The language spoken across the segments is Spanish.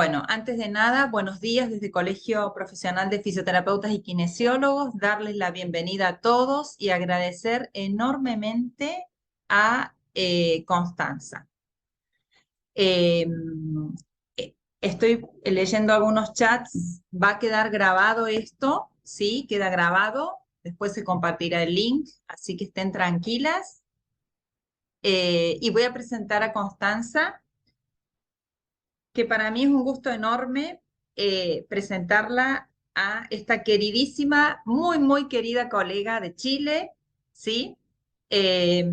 Bueno, antes de nada, buenos días desde Colegio Profesional de Fisioterapeutas y Kinesiólogos, darles la bienvenida a todos y agradecer enormemente a Constanza. Eh, Estoy leyendo algunos chats, va a quedar grabado esto, ¿sí? Queda grabado, después se compartirá el link, así que estén tranquilas. Y voy a presentar a Constanza, que para mí es un gusto enorme presentarla a esta queridísima, muy, muy querida colega de Chile, ¿sí? Eh,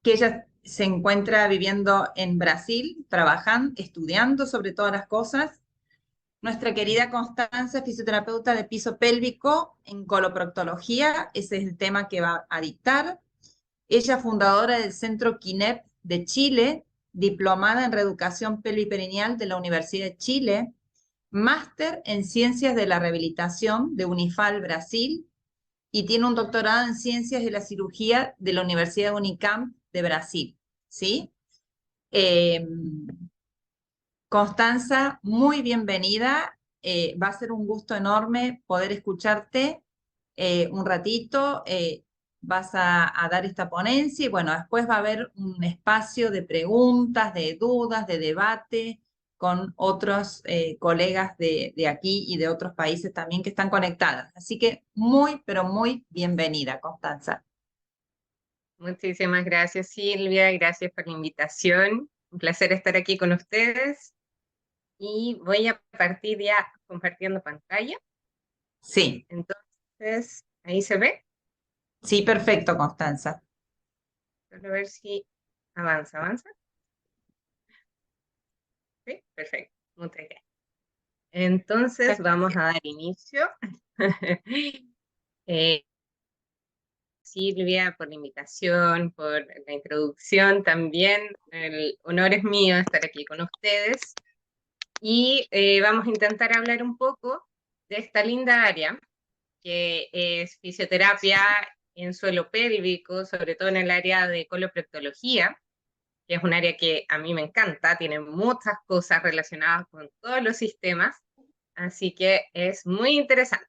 que ella se encuentra viviendo en Brasil, trabajando, estudiando sobre todas las cosas. Nuestra querida Constanza, fisioterapeuta de piso pélvico en coloproctología, ese es el tema que va a dictar. Ella fundadora del Centro KINEP de Chile, diplomada en reeducación pelviperineal de la Universidad de Chile, máster en Ciencias de la Rehabilitación de Unifal Brasil y tiene un doctorado en Ciencias de la Cirugía de la Universidad de Unicamp de Brasil, ¿sí? Eh, Constanza, muy bienvenida. Va a ser un gusto enorme poder escucharte un ratito. Vas a dar esta ponencia y bueno, después va a haber un espacio de preguntas, de dudas, de debate con otros colegas de aquí y de otros países también que están conectadas. Así que muy, pero muy bienvenida, Constanza. Muchísimas gracias, Silvia. Gracias por la invitación. Un placer estar aquí con ustedes. Y voy a partir ya compartiendo pantalla. Sí, Entonces, ahí se ve. sí, perfecto, Constanza. Solo a ver si avanza. Sí, perfecto. Muchas gracias. Entonces, vamos a dar inicio. Eh, Silvia, por la invitación, por la introducción también. El honor es mío estar aquí con ustedes. Y vamos a intentar hablar un poco de esta linda área que es fisioterapia en suelo pélvico, sobre todo en el área de coloproctología, que es un área que a mí me encanta, tiene muchas cosas relacionadas con todos los sistemas, así que es muy interesante.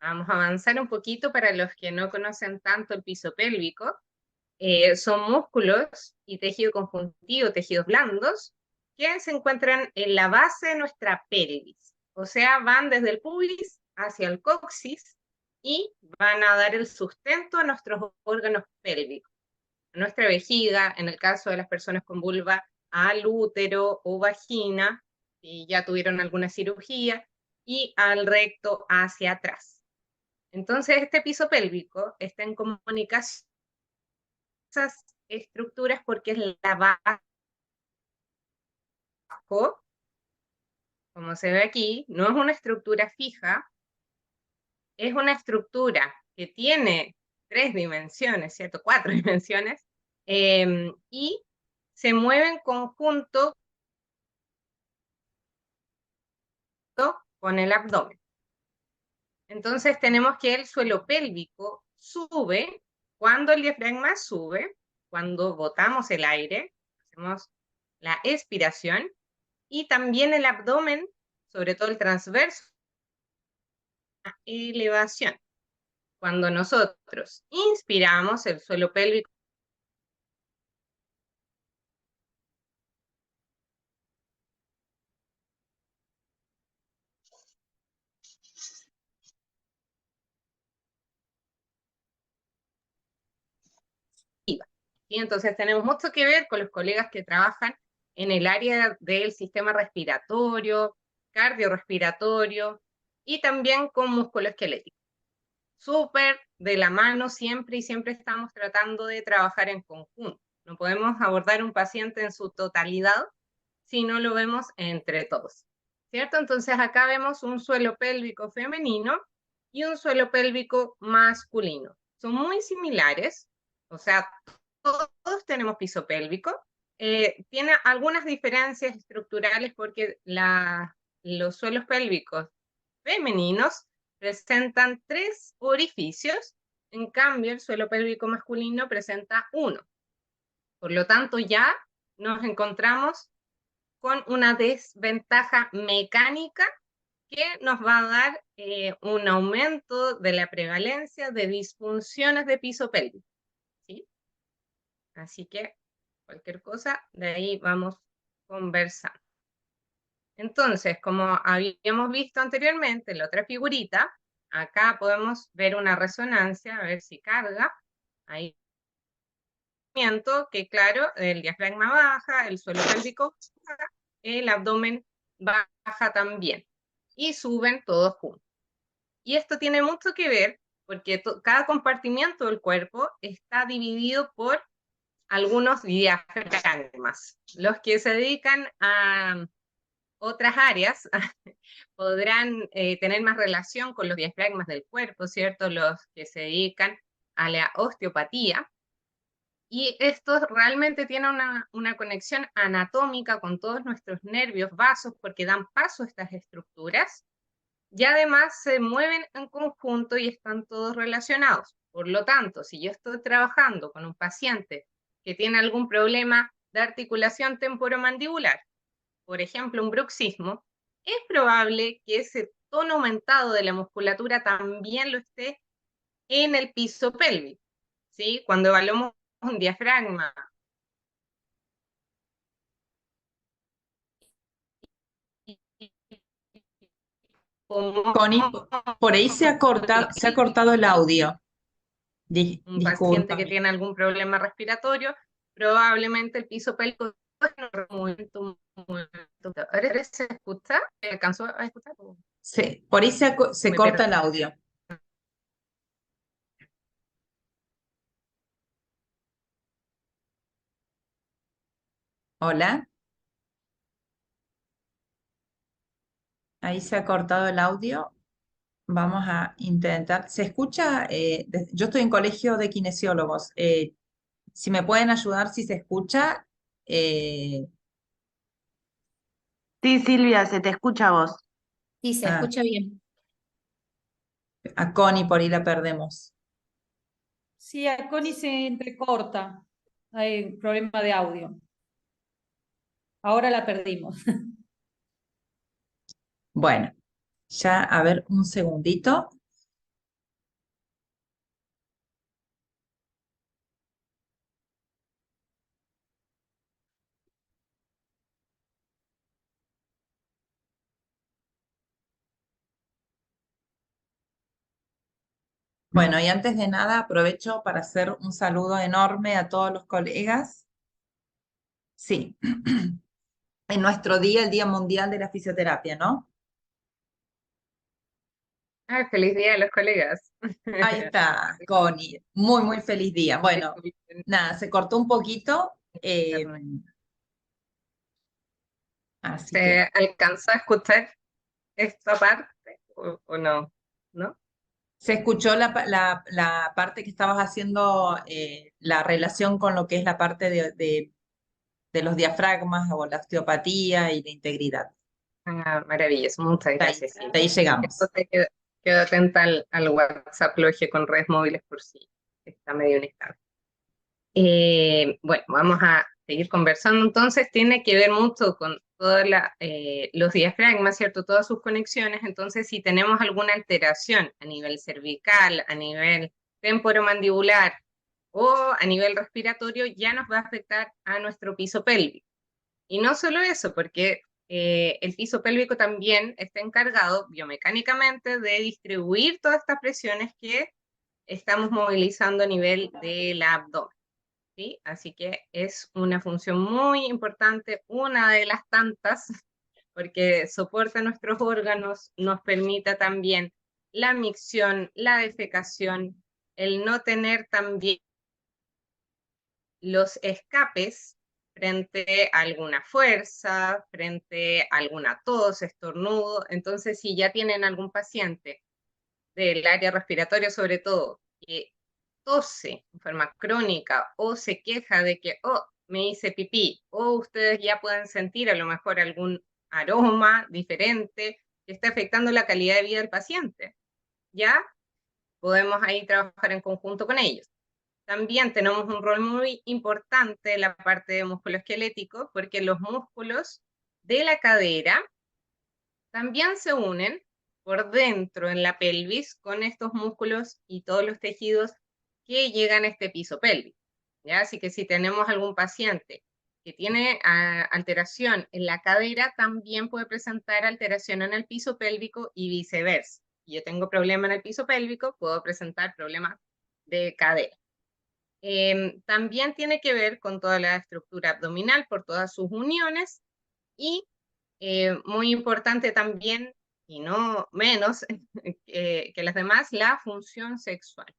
Vamos a avanzar un poquito para los que no conocen tanto el piso pélvico. Son músculos y tejido conjuntivo, tejidos blandos, que se encuentran en la base de nuestra pelvis. O sea, van desde el pubis hacia el coxis y van a dar el sustento a nuestros órganos pélvicos. A nuestra vejiga, en el caso de las personas con vulva, al útero o vagina, si ya tuvieron alguna cirugía, y al recto hacia atrás. Entonces, este piso pélvico está en comunicación esas estructuras porque es la base, como se ve aquí, no es una estructura fija, es una estructura que tiene 3 dimensiones, ¿cierto? 4 dimensiones, y se mueve en conjunto con el abdomen. Entonces tenemos que el suelo pélvico sube cuando el diafragma sube, cuando botamos el aire, hacemos la expiración, y también el abdomen, sobre todo el transverso, elevación. Cuando nosotros inspiramos, el suelo pélvico iba. ¿Sí? Entonces tenemos mucho que ver con los colegas que trabajan en el área del sistema respiratorio, cardiorrespiratorio y también con músculo esquelético. Súper de la mano siempre y siempre estamos tratando de trabajar en conjunto. No podemos abordar un paciente en su totalidad si no lo vemos entre todos, ¿cierto? Entonces acá vemos un suelo pélvico femenino y un suelo pélvico masculino. Son muy similares, o sea, todos tenemos piso pélvico. Tiene algunas diferencias estructurales porque los suelos pélvicos femeninos presentan 3 orificios, en cambio el suelo pélvico masculino presenta 1. Por lo tanto, ya nos encontramos con una desventaja mecánica que nos va a dar un aumento de la prevalencia de disfunciones de piso pélvico, ¿sí? Así que cualquier cosa, de ahí vamos conversando. Entonces, como habíamos visto anteriormente en la otra figurita, acá podemos ver una resonancia, a ver si carga. Ahí, que claro, el diafragma baja, el suelo pélvico baja, el abdomen baja también. Y suben todos juntos. Y esto tiene mucho que ver porque cada compartimiento del cuerpo está dividido por algunos diafragmas. Los que se dedican a otras áreas podrán tener más relación con los diafragmas del cuerpo, ¿cierto? Los que se dedican a la osteopatía. Y estos realmente tienen una conexión anatómica con todos nuestros nervios, vasos, porque dan paso a estas estructuras. Y además se mueven en conjunto y están todos relacionados. Por lo tanto, si yo estoy trabajando con un paciente que tiene algún problema de articulación temporomandibular, por ejemplo, un bruxismo, es probable que ese tono aumentado de la musculatura también lo esté en el piso pélvico, ¿sí? Cuando evaluamos un diafragma. Connie, por ahí se ha cortado el audio. Un paciente que Discúlpame. tiene algún problema respiratorio, probablemente el piso pélvico ¿Ahora se escucha? ¿Alcanzó a escuchar? Sí, por ahí se Me corta perdí. el audio. Hola, ahí se ha cortado el audio. Vamos a intentar. ¿Se escucha? Yo estoy en colegio de kinesiólogos. Si me pueden ayudar, si se escucha. eh, Sí, Silvia, se te escucha a vos. Sí, se ah, escucha bien. a Connie por ahí la perdemos. Sí, a Connie se entrecorta. Hay un problema de audio. Ahora la perdimos. Bueno, ya a ver un segundito. Bueno, y antes de nada aprovecho para hacer un saludo enorme a todos los colegas. Sí, en nuestro día, el Día Mundial de la Fisioterapia, ¿no? Ah, feliz día a los colegas. Ahí está, Connie. Muy, muy feliz día. Bueno, nada, se cortó un poquito, así que ¿Se alcanzó a escuchar esta parte o no? ¿No? se escuchó la parte que estabas haciendo, la relación con lo que es la parte de los diafragmas o la osteopatía y la integridad. Ah, maravilloso, muchas Hasta ahí, gracias, hasta Silvia. ahí llegamos. Entonces quedo atenta al WhatsApp Logia con redes móviles por si está medio inestable. Bueno, vamos a seguir conversando. Entonces, tiene que ver mucho con todos los diafragmas, ¿cierto? Todas sus conexiones. Entonces, si tenemos alguna alteración a nivel cervical, a nivel temporomandibular o a nivel respiratorio, ya nos va a afectar a nuestro piso pélvico. Y no solo eso, porque el piso pélvico también está encargado biomecánicamente de distribuir todas estas presiones que estamos movilizando a nivel del abdomen. ¿Sí? Así que es una función muy importante, una de las tantas, porque soporta nuestros órganos, nos permite también la micción, la defecación, el no tener también los escapes frente a alguna fuerza, frente a alguna tos, estornudo. Entonces, si ya tienen algún paciente del área respiratoria sobre todo, que tose en forma crónica o se queja de que, oh, me hice pipí, o ustedes ya pueden sentir a lo mejor algún aroma diferente que está afectando la calidad de vida del paciente, ¿ya? Podemos ahí trabajar en conjunto con ellos. También tenemos un rol muy importante en la parte de músculo esquelético, porque los músculos de la cadera también se unen por dentro en la pelvis con estos músculos y todos los tejidos que llegan a este piso pélvico, ¿ya? Así que si tenemos algún paciente que tiene alteración en la cadera, también puede presentar alteración en el piso pélvico y viceversa. Si yo tengo problema en el piso pélvico, puedo presentar problemas de cadera. También tiene que ver con toda la estructura abdominal por todas sus uniones y muy importante también, y no menos que las demás, la función sexual,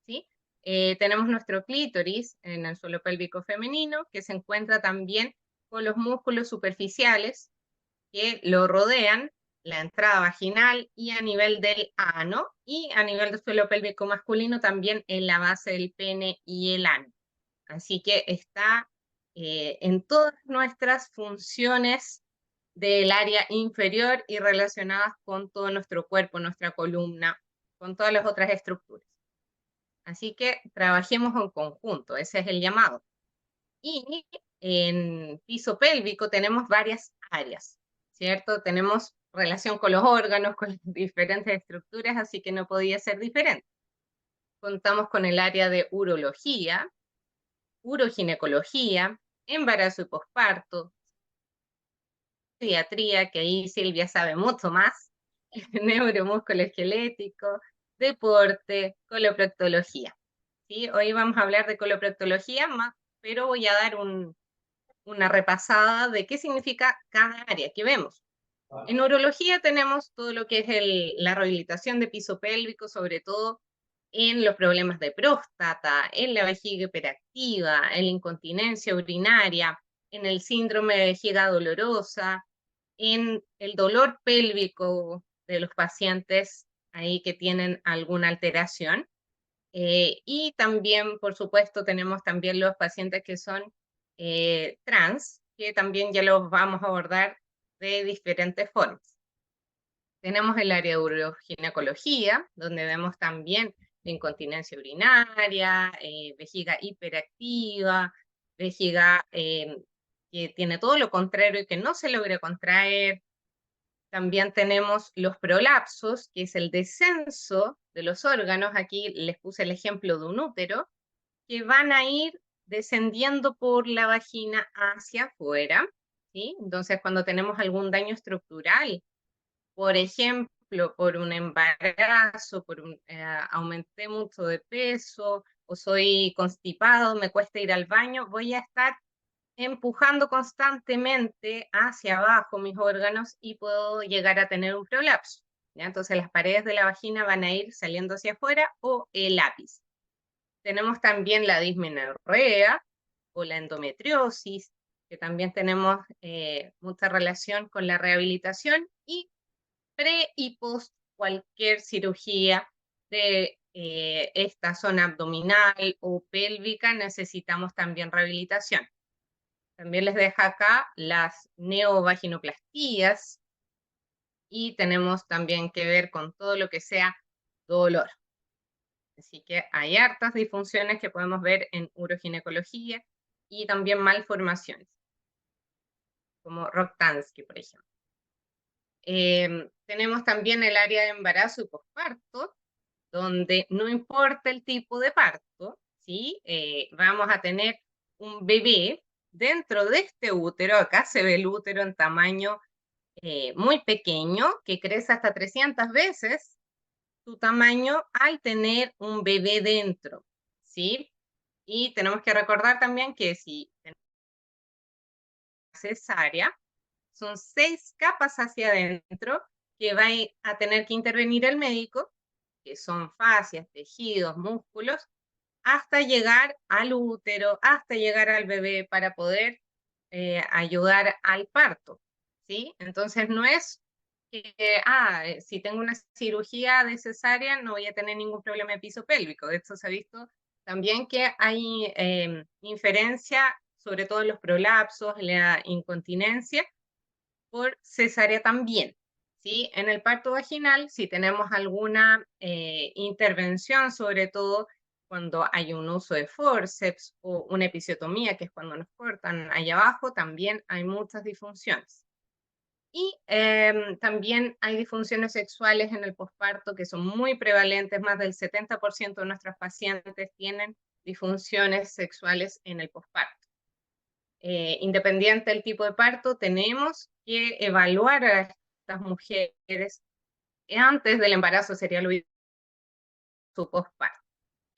¿sí? Tenemos nuestro clítoris en el suelo pélvico femenino, que se encuentra también con los músculos superficiales que lo rodean, la entrada vaginal y a nivel del ano, y a nivel del suelo pélvico masculino también en la base del pene y el ano. Así que está en todas nuestras funciones del área inferior y relacionadas con todo nuestro cuerpo, nuestra columna, con todas las otras estructuras. Así que trabajemos en conjunto, ese es el llamado. Y en piso pélvico tenemos varias áreas, ¿cierto? Tenemos relación con los órganos, con las diferentes estructuras, así que no podía ser diferente. Contamos con el área de urología, uroginecología, embarazo y posparto, pediatría, que ahí Silvia sabe mucho más, neuromusculoesquelético, deporte, coloproctología. ¿Sí? Hoy vamos a hablar de coloproctología, pero voy a dar una repasada de qué significa cada área que vemos. En urología tenemos todo lo que es la rehabilitación de piso pélvico, sobre todo en los problemas de próstata, en la vejiga hiperactiva, en la incontinencia urinaria, en el síndrome de vejiga dolorosa, en el dolor pélvico de los pacientes ahí que tienen alguna alteración. Y también, por supuesto, tenemos también los pacientes que son trans, que también ya los vamos a abordar de diferentes formas. Tenemos el área de uroginecología, donde vemos también la incontinencia urinaria, vejiga hiperactiva, vejiga que tiene todo lo contrario y que no se logra contraer. También tenemos los prolapsos, que es el descenso de los órganos. Aquí les puse el ejemplo de un útero, que van a ir descendiendo por la vagina hacia afuera, ¿sí? Entonces, cuando tenemos algún daño estructural, por ejemplo, por un embarazo, aumenté mucho de peso, o soy constipado, me cuesta ir al baño, voy a estar empujando constantemente hacia abajo mis órganos y puedo llegar a tener un prolapso, ¿ya? Entonces las paredes de la vagina van a ir saliendo hacia afuera o el ápice. Tenemos también la dismenorrea o la endometriosis, que también tenemos mucha relación con la rehabilitación, y pre y post cualquier cirugía de esta zona abdominal o pélvica necesitamos también rehabilitación. También les dejo acá las neovaginoplastías y tenemos también que ver con todo lo que sea dolor. Así que hay hartas disfunciones que podemos ver en uroginecología y también malformaciones, como Roktansky, por ejemplo. Tenemos también el área de embarazo y posparto, donde no importa el tipo de parto, ¿sí? Vamos a tener un bebé dentro de este útero. Acá se ve el útero en tamaño muy pequeño, que crece hasta 300 veces su tamaño al tener un bebé dentro, ¿sí? Y tenemos que recordar también que si tenemos cesárea, son 6 capas hacia adentro que va a tener que intervenir el médico, que son fascias, tejidos, músculos, hasta llegar al útero, hasta llegar al bebé para poder ayudar al parto, ¿sí? Entonces no es que, si tengo una cirugía de cesárea no voy a tener ningún problema de piso pélvico. De hecho se ha visto también que hay inferencia, sobre todo en los prolapsos, la incontinencia, por cesárea también, ¿sí? En el parto vaginal, si tenemos alguna intervención, sobre todo cuando hay un uso de forceps o una episiotomía, que es cuando nos cortan allá abajo, también hay muchas disfunciones. Y también hay disfunciones sexuales en el posparto que son muy prevalentes. Más del 70% de nuestras pacientes tienen disfunciones sexuales en el posparto. Independiente del tipo de parto, tenemos que evaluar a estas mujeres antes del embarazo, sería lo ideal, su posparto.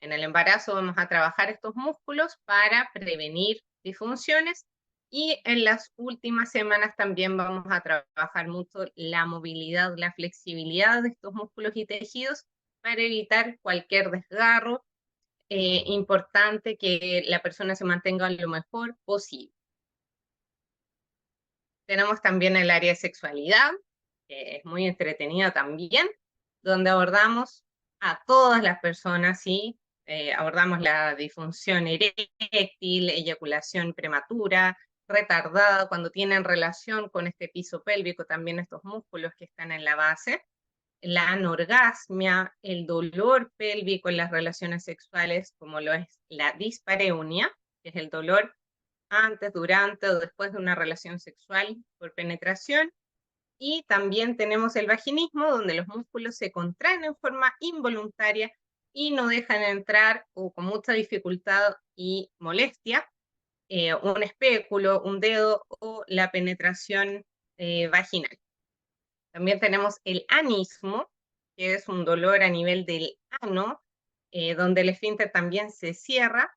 En el embarazo vamos a trabajar estos músculos para prevenir disfunciones, y en las últimas semanas también vamos a trabajar mucho la movilidad, la flexibilidad de estos músculos y tejidos para evitar cualquier desgarro. Importante que la persona se mantenga lo mejor posible. Tenemos también el área de sexualidad, que es muy entretenida también, donde abordamos a todas las personas, ¿sí? Abordamos la disfunción eréctil, eyaculación prematura, retardada, cuando tienen relación con este piso pélvico, también estos músculos que están en la base, la anorgasmia, el dolor pélvico en las relaciones sexuales, como lo es la dispareunia, que es el dolor antes, durante o después de una relación sexual por penetración. Y también tenemos el vaginismo, donde los músculos se contraen en forma involuntaria y no dejan entrar, o con mucha dificultad y molestia, un espéculo, un dedo o la penetración vaginal. También tenemos el anismo, que es un dolor a nivel del ano, donde el esfínter también se cierra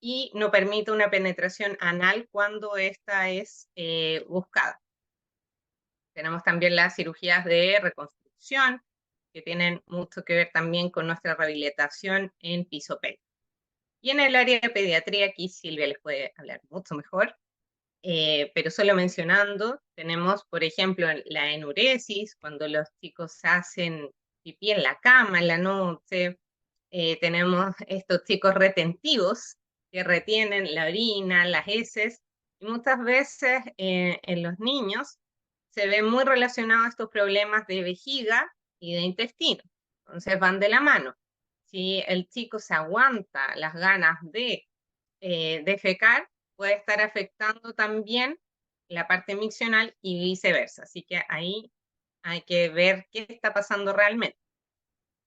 y no permite una penetración anal cuando esta es buscada. Tenemos también las cirugías de reconstrucción, que tienen mucho que ver también con nuestra rehabilitación en piso pélvico. Y en el área de pediatría, aquí Silvia les puede hablar mucho mejor, pero solo mencionando, tenemos, por ejemplo, la enuresis, cuando los chicos hacen pipí en la cama en la noche. Tenemos estos chicos retentivos, que retienen la orina, las heces, y muchas veces en los niños se ven muy relacionados estos problemas de vejiga y de intestino. Entonces van de la mano. Si el chico se aguanta las ganas de defecar, puede estar afectando también la parte miccional y viceversa. Así que ahí hay que ver qué está pasando realmente.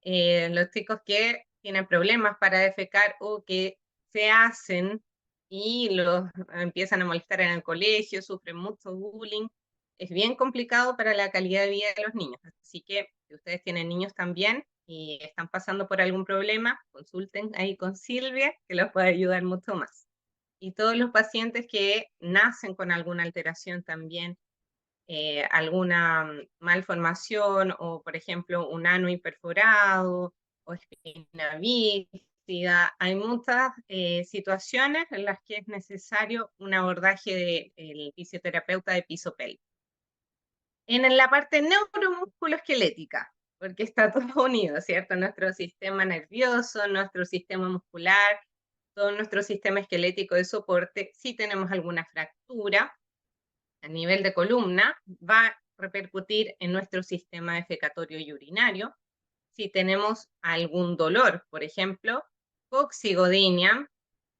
Los chicos que tienen problemas para defecar o que se hacen y los empiezan a molestar en el colegio, sufren mucho bullying, es bien complicado para la calidad de vida de los niños. Así que si ustedes tienen niños también y están pasando por algún problema, consulten ahí con Silvia, que los puede ayudar mucho más. Y todos los pacientes que nacen con alguna alteración también, alguna malformación, o por ejemplo un ano hiperforado o espina bífida, hay muchas situaciones en las que es necesario un abordaje del fisioterapeuta de piso pélvico. En la parte neuromusculoesquelética, porque está todo unido, ¿cierto? Nuestro sistema nervioso, nuestro sistema muscular, todo nuestro sistema esquelético de soporte. Si tenemos alguna fractura a nivel de columna, va a repercutir en nuestro sistema defecatorio y urinario. Si tenemos algún dolor, por ejemplo, coxigodynia,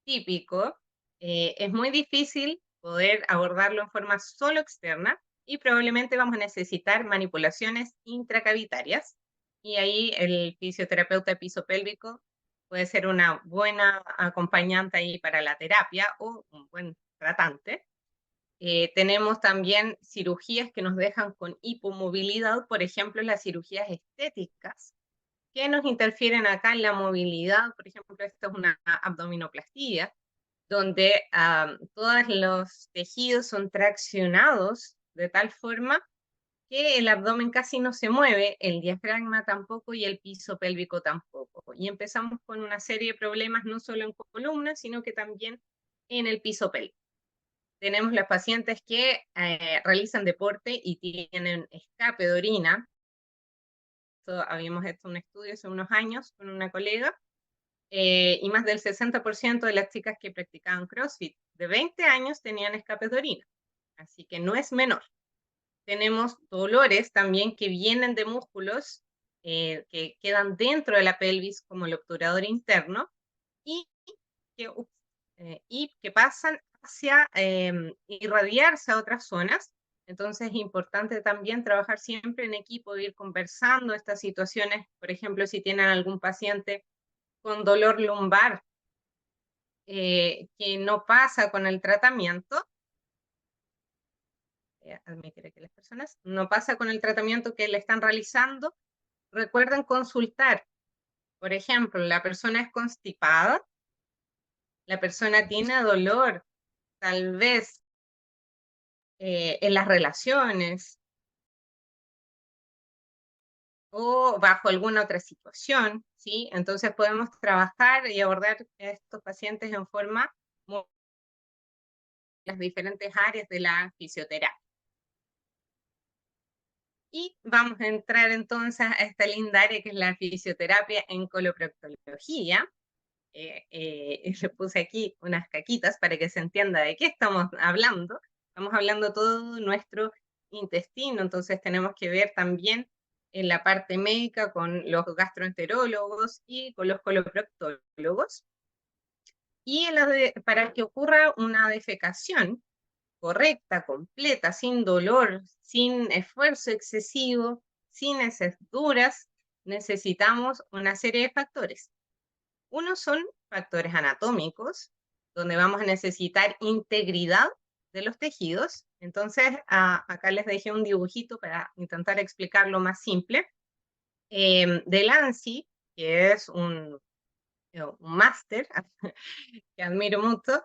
típico, es muy difícil poder abordarlo en forma solo externa, y probablemente vamos a necesitar manipulaciones intracavitarias, y ahí el fisioterapeuta de piso pélvico puede ser una buena acompañante ahí para la terapia, o un buen tratante. Tenemos también cirugías que nos dejan con hipomovilidad, por ejemplo, las cirugías estéticas, que nos interfieren acá en la movilidad. Por ejemplo, esto es una abdominoplastia, donde todos los tejidos son traccionados de tal forma que el abdomen casi no se mueve, el diafragma tampoco y el piso pélvico tampoco. Y empezamos con una serie de problemas no solo en columna, sino que también en el piso pélvico. Tenemos los pacientes que realizan deporte y tienen escape de orina. Habíamos hecho un estudio hace unos años con una colega, y más del 60% de las chicas que practicaban CrossFit de 20 años tenían escapes de orina. Así que no es menor. Tenemos dolores también que vienen de músculos que quedan dentro de la pelvis, como el obturador interno, y que pasan hacia irradiarse a otras zonas, Entonces es importante también trabajar siempre en equipo, ir conversando estas situaciones. Por ejemplo, si tienen algún paciente con dolor lumbar que no pasa con el tratamiento, admitiré que las personas no pasa con el tratamiento que le están realizando, recuerden consultar. Por ejemplo, la persona es constipada, la persona tiene dolor, tal vez en las relaciones o bajo alguna otra situación, ¿sí? Entonces podemos trabajar y abordar a estos pacientes en forma las diferentes áreas de la fisioterapia. Y vamos a entrar entonces a esta linda área que es la fisioterapia en coloproctología. Le puse aquí unas caquitas para que se entienda de qué estamos hablando. Estamos hablando todo nuestro intestino, entonces tenemos que ver también en la parte médica con los gastroenterólogos y con los coloproctólogos. Y para que ocurra una defecación correcta, completa, sin dolor, sin esfuerzo excesivo, sin heces duras, necesitamos una serie de factores. Uno son factores anatómicos, donde vamos a necesitar integridad de los tejidos. Entonces, acá les dejé un dibujito para intentar explicarlo más simple. Delancey, que es un máster que admiro mucho,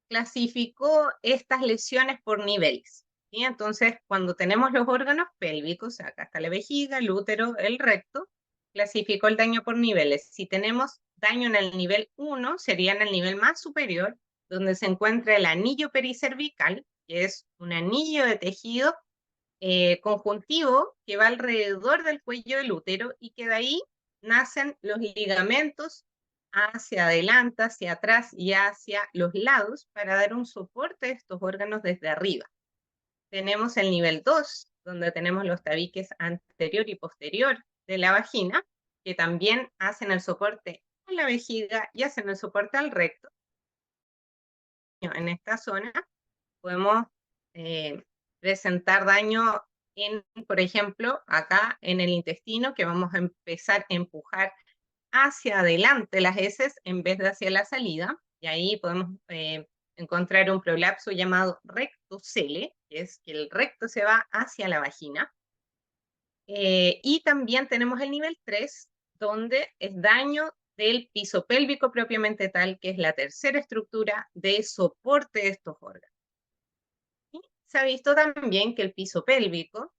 clasificó estas lesiones por niveles. ¿Sí? Entonces, cuando tenemos los órganos pélvicos, acá está la vejiga, el útero, el recto, clasificó el daño por niveles. Si tenemos daño en el nivel 1, sería en el nivel más superior, donde se encuentra el anillo pericervical, que es un anillo de tejido conjuntivo que va alrededor del cuello del útero y que de ahí nacen los ligamentos hacia adelante, hacia atrás y hacia los lados para dar un soporte a estos órganos desde arriba. Tenemos el nivel 2, donde tenemos los tabiques anterior y posterior de la vagina, que también hacen el soporte a la vejiga y hacen el soporte al recto. En esta zona podemos presentar daño por ejemplo, acá en el intestino, que vamos a empezar a empujar hacia adelante las heces en vez de hacia la salida, y ahí podemos encontrar un prolapso llamado rectocele, que es que el recto se va hacia la vagina. Y también tenemos el nivel 3, donde es daño del piso pélvico propiamente tal, que es la tercera estructura de soporte de estos órganos. Y se ha visto también que el piso pélvico,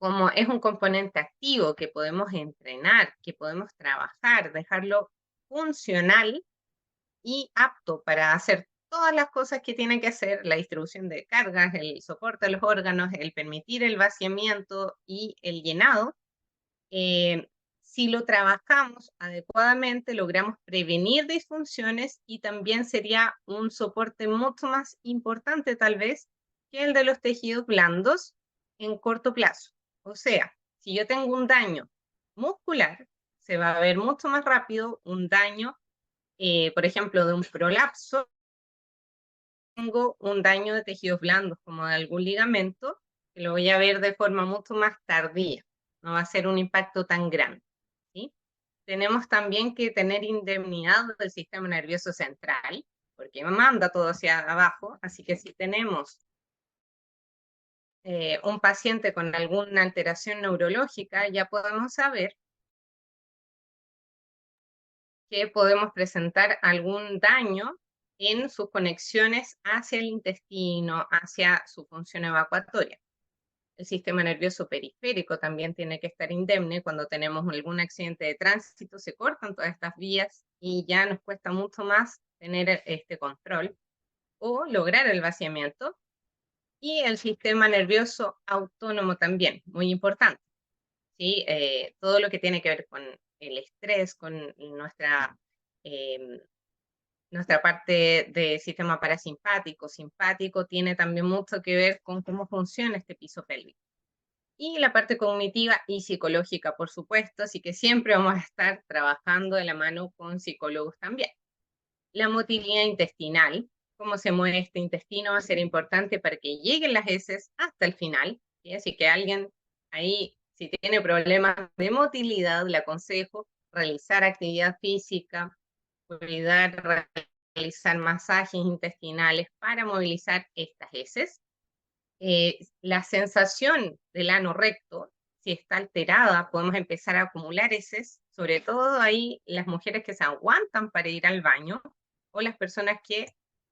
como es un componente activo que podemos entrenar, que podemos trabajar, dejarlo funcional y apto para hacer todas las cosas que tiene que hacer, la distribución de cargas, el soporte de los órganos, el permitir el vaciamiento y el llenado, si lo trabajamos adecuadamente, logramos prevenir disfunciones y también sería un soporte mucho más importante tal vez que el de los tejidos blandos en corto plazo. O sea, si yo tengo un daño muscular, se va a ver mucho más rápido un daño, por ejemplo, de un prolapso. Tengo un daño de tejidos blandos, como de algún ligamento, que lo voy a ver de forma mucho más tardía. No va a ser un impacto tan grande. ¿Sí? Tenemos también que tener indemnidad del sistema nervioso central, porque manda todo hacia abajo, así que si tenemos un paciente con alguna alteración neurológica, ya podemos saber que podemos presentar algún daño en sus conexiones hacia el intestino, hacia su función evacuatoria. El sistema nervioso periférico también tiene que estar indemne. Cuando tenemos algún accidente de tránsito, se cortan todas estas vías y ya nos cuesta mucho más tener este control o lograr el vaciamiento. Y el sistema nervioso autónomo también, muy importante. ¿Sí? Todo lo que tiene que ver con el estrés, con nuestra parte de sistema parasimpático, simpático, tiene también mucho que ver con cómo funciona este piso pélvico. Y la parte cognitiva y psicológica, por supuesto, así que siempre vamos a estar trabajando de la mano con psicólogos también. La motilidad intestinal, cómo se mueve este intestino va a ser importante para que lleguen las heces hasta el final, ¿sí? Así que alguien ahí, si tiene problemas de motilidad, le aconsejo realizar actividad física, cuidar, realizar masajes intestinales para movilizar estas heces. La sensación del ano recto, si está alterada, podemos empezar a acumular heces, sobre todo ahí las mujeres que se aguantan para ir al baño, o las personas que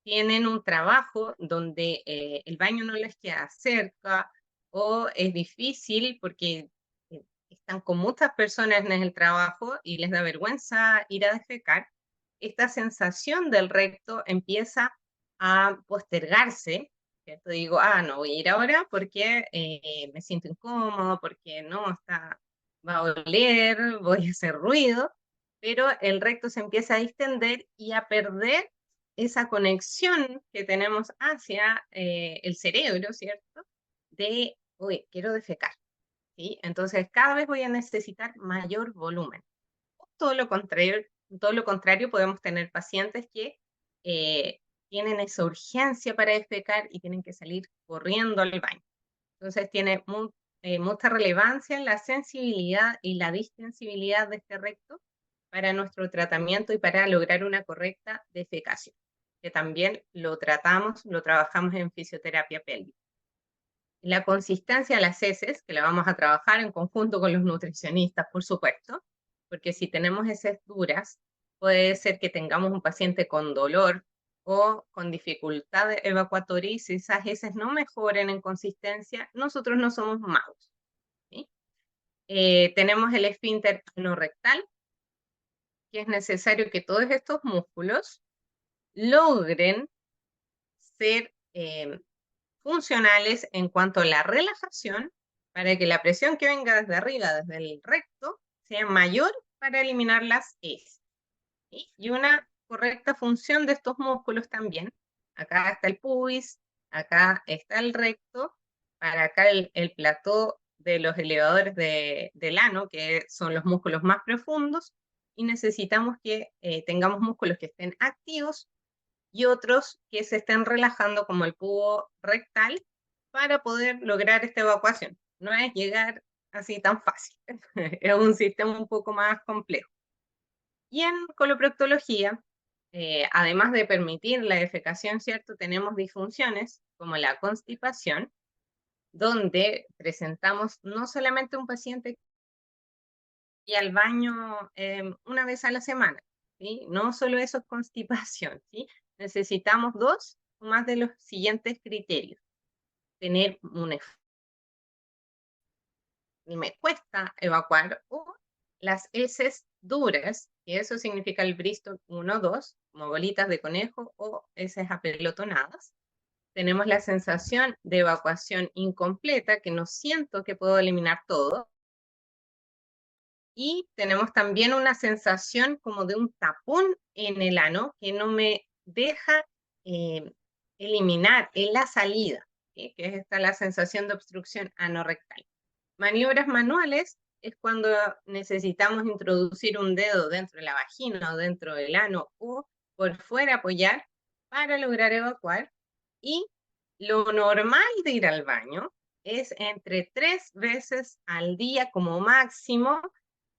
tienen un trabajo donde el baño no les queda cerca, o es difícil porque están con muchas personas en el trabajo y les da vergüenza ir a defecar. Esta sensación del recto empieza a postergarse, ¿cierto? Digo, no voy a ir ahora porque me siento incómodo, porque no, va a oler, voy a hacer ruido, pero el recto se empieza a distender y a perder esa conexión que tenemos hacia el cerebro, ¿cierto? De, uy, quiero defecar, ¿sí? Entonces cada vez voy a necesitar mayor volumen. Todo lo contrario, podemos tener pacientes que tienen esa urgencia para defecar y tienen que salir corriendo al baño. Entonces tiene mucha relevancia la sensibilidad y la distensibilidad de este recto para nuestro tratamiento y para lograr una correcta defecación, que también lo trabajamos en fisioterapia pélvica. La consistencia de las heces, que la vamos a trabajar en conjunto con los nutricionistas, por supuesto, porque si tenemos heces duras, puede ser que tengamos un paciente con dolor o con dificultad evacuatoria, y si esas heces no mejoren en consistencia, nosotros no somos magos, ¿sí? Tenemos el esfínter anorrectal, que es necesario que todos estos músculos logren ser funcionales en cuanto a la relajación, para que la presión que venga desde arriba, desde el recto, sea mayor para eliminar las heces, ¿sí? Y una correcta función de estos músculos también. Acá está el pubis, acá está el recto, para acá el plató de los elevadores del ano, que son los músculos más profundos, y necesitamos que tengamos músculos que estén activos y otros que se estén relajando, como el cubo rectal, para poder lograr esta evacuación. No es llegar así tan fácil, es un sistema un poco más complejo. Y en coloproctología, además de permitir la defecación, ¿cierto? Tenemos disfunciones como la constipación, donde presentamos no solamente un paciente y al baño una vez a la semana, ¿sí? No solo eso es constipación, ¿sí? Necesitamos 2 o más de los siguientes criterios. Tener y me cuesta evacuar, o las heces duras, y eso significa el Bristol 1-2, como bolitas de conejo o heces apelotonadas. Tenemos la sensación de evacuación incompleta, que no siento que puedo eliminar todo. Y tenemos también una sensación como de un tapón en el ano que no me deja eliminar en la salida, ¿sí? Que es esta la sensación de obstrucción anorrectal. Maniobras manuales es cuando necesitamos introducir un dedo dentro de la vagina o dentro del ano o por fuera apoyar para lograr evacuar. Y lo normal de ir al baño es entre 3 veces al día como máximo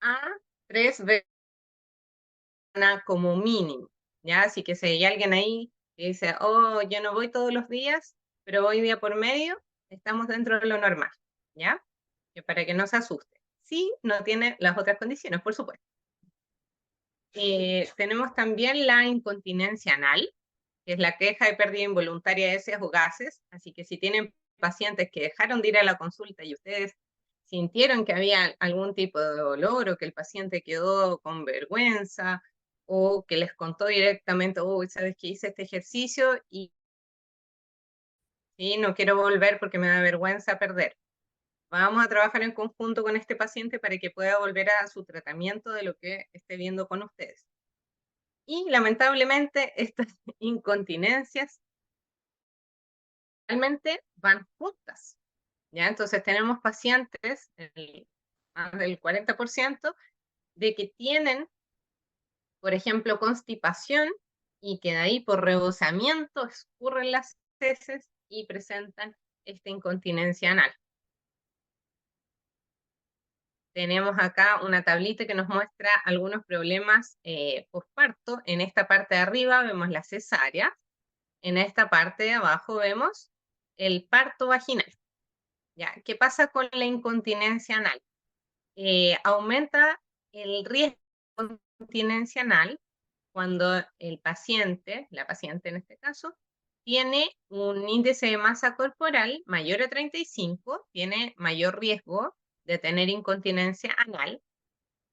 a 3 veces como mínimo, ¿ya? Así que si hay alguien ahí que dice, oh, yo no voy todos los días, pero voy día por medio, estamos dentro de lo normal, ¿ya? Que para que no se asuste. Sí, no tiene las otras condiciones, por supuesto. Tenemos también la incontinencia anal, que es la queja de pérdida involuntaria de heces o gases. Así que si tienen pacientes que dejaron de ir a la consulta y ustedes sintieron que había algún tipo de dolor, o que el paciente quedó con vergüenza, o que les contó directamente, oh, ¿sabes qué? Hice este ejercicio y no quiero volver porque me da vergüenza perder. Vamos a trabajar en conjunto con este paciente para que pueda volver a su tratamiento de lo que esté viendo con ustedes. Y lamentablemente estas incontinencias realmente van juntas, ¿ya? Entonces tenemos pacientes, más del 40%, de que tienen, por ejemplo, constipación y que de ahí por rebosamiento escurren las heces y presentan esta incontinencia anal. Tenemos acá una tablita que nos muestra algunos problemas posparto. En esta parte de arriba vemos la cesárea. En esta parte de abajo vemos el parto vaginal. ¿Ya? ¿Qué pasa con la incontinencia anal? Aumenta el riesgo de incontinencia anal cuando el paciente, la paciente en este caso, tiene un índice de masa corporal mayor a 35, tiene mayor riesgo de tener incontinencia anal.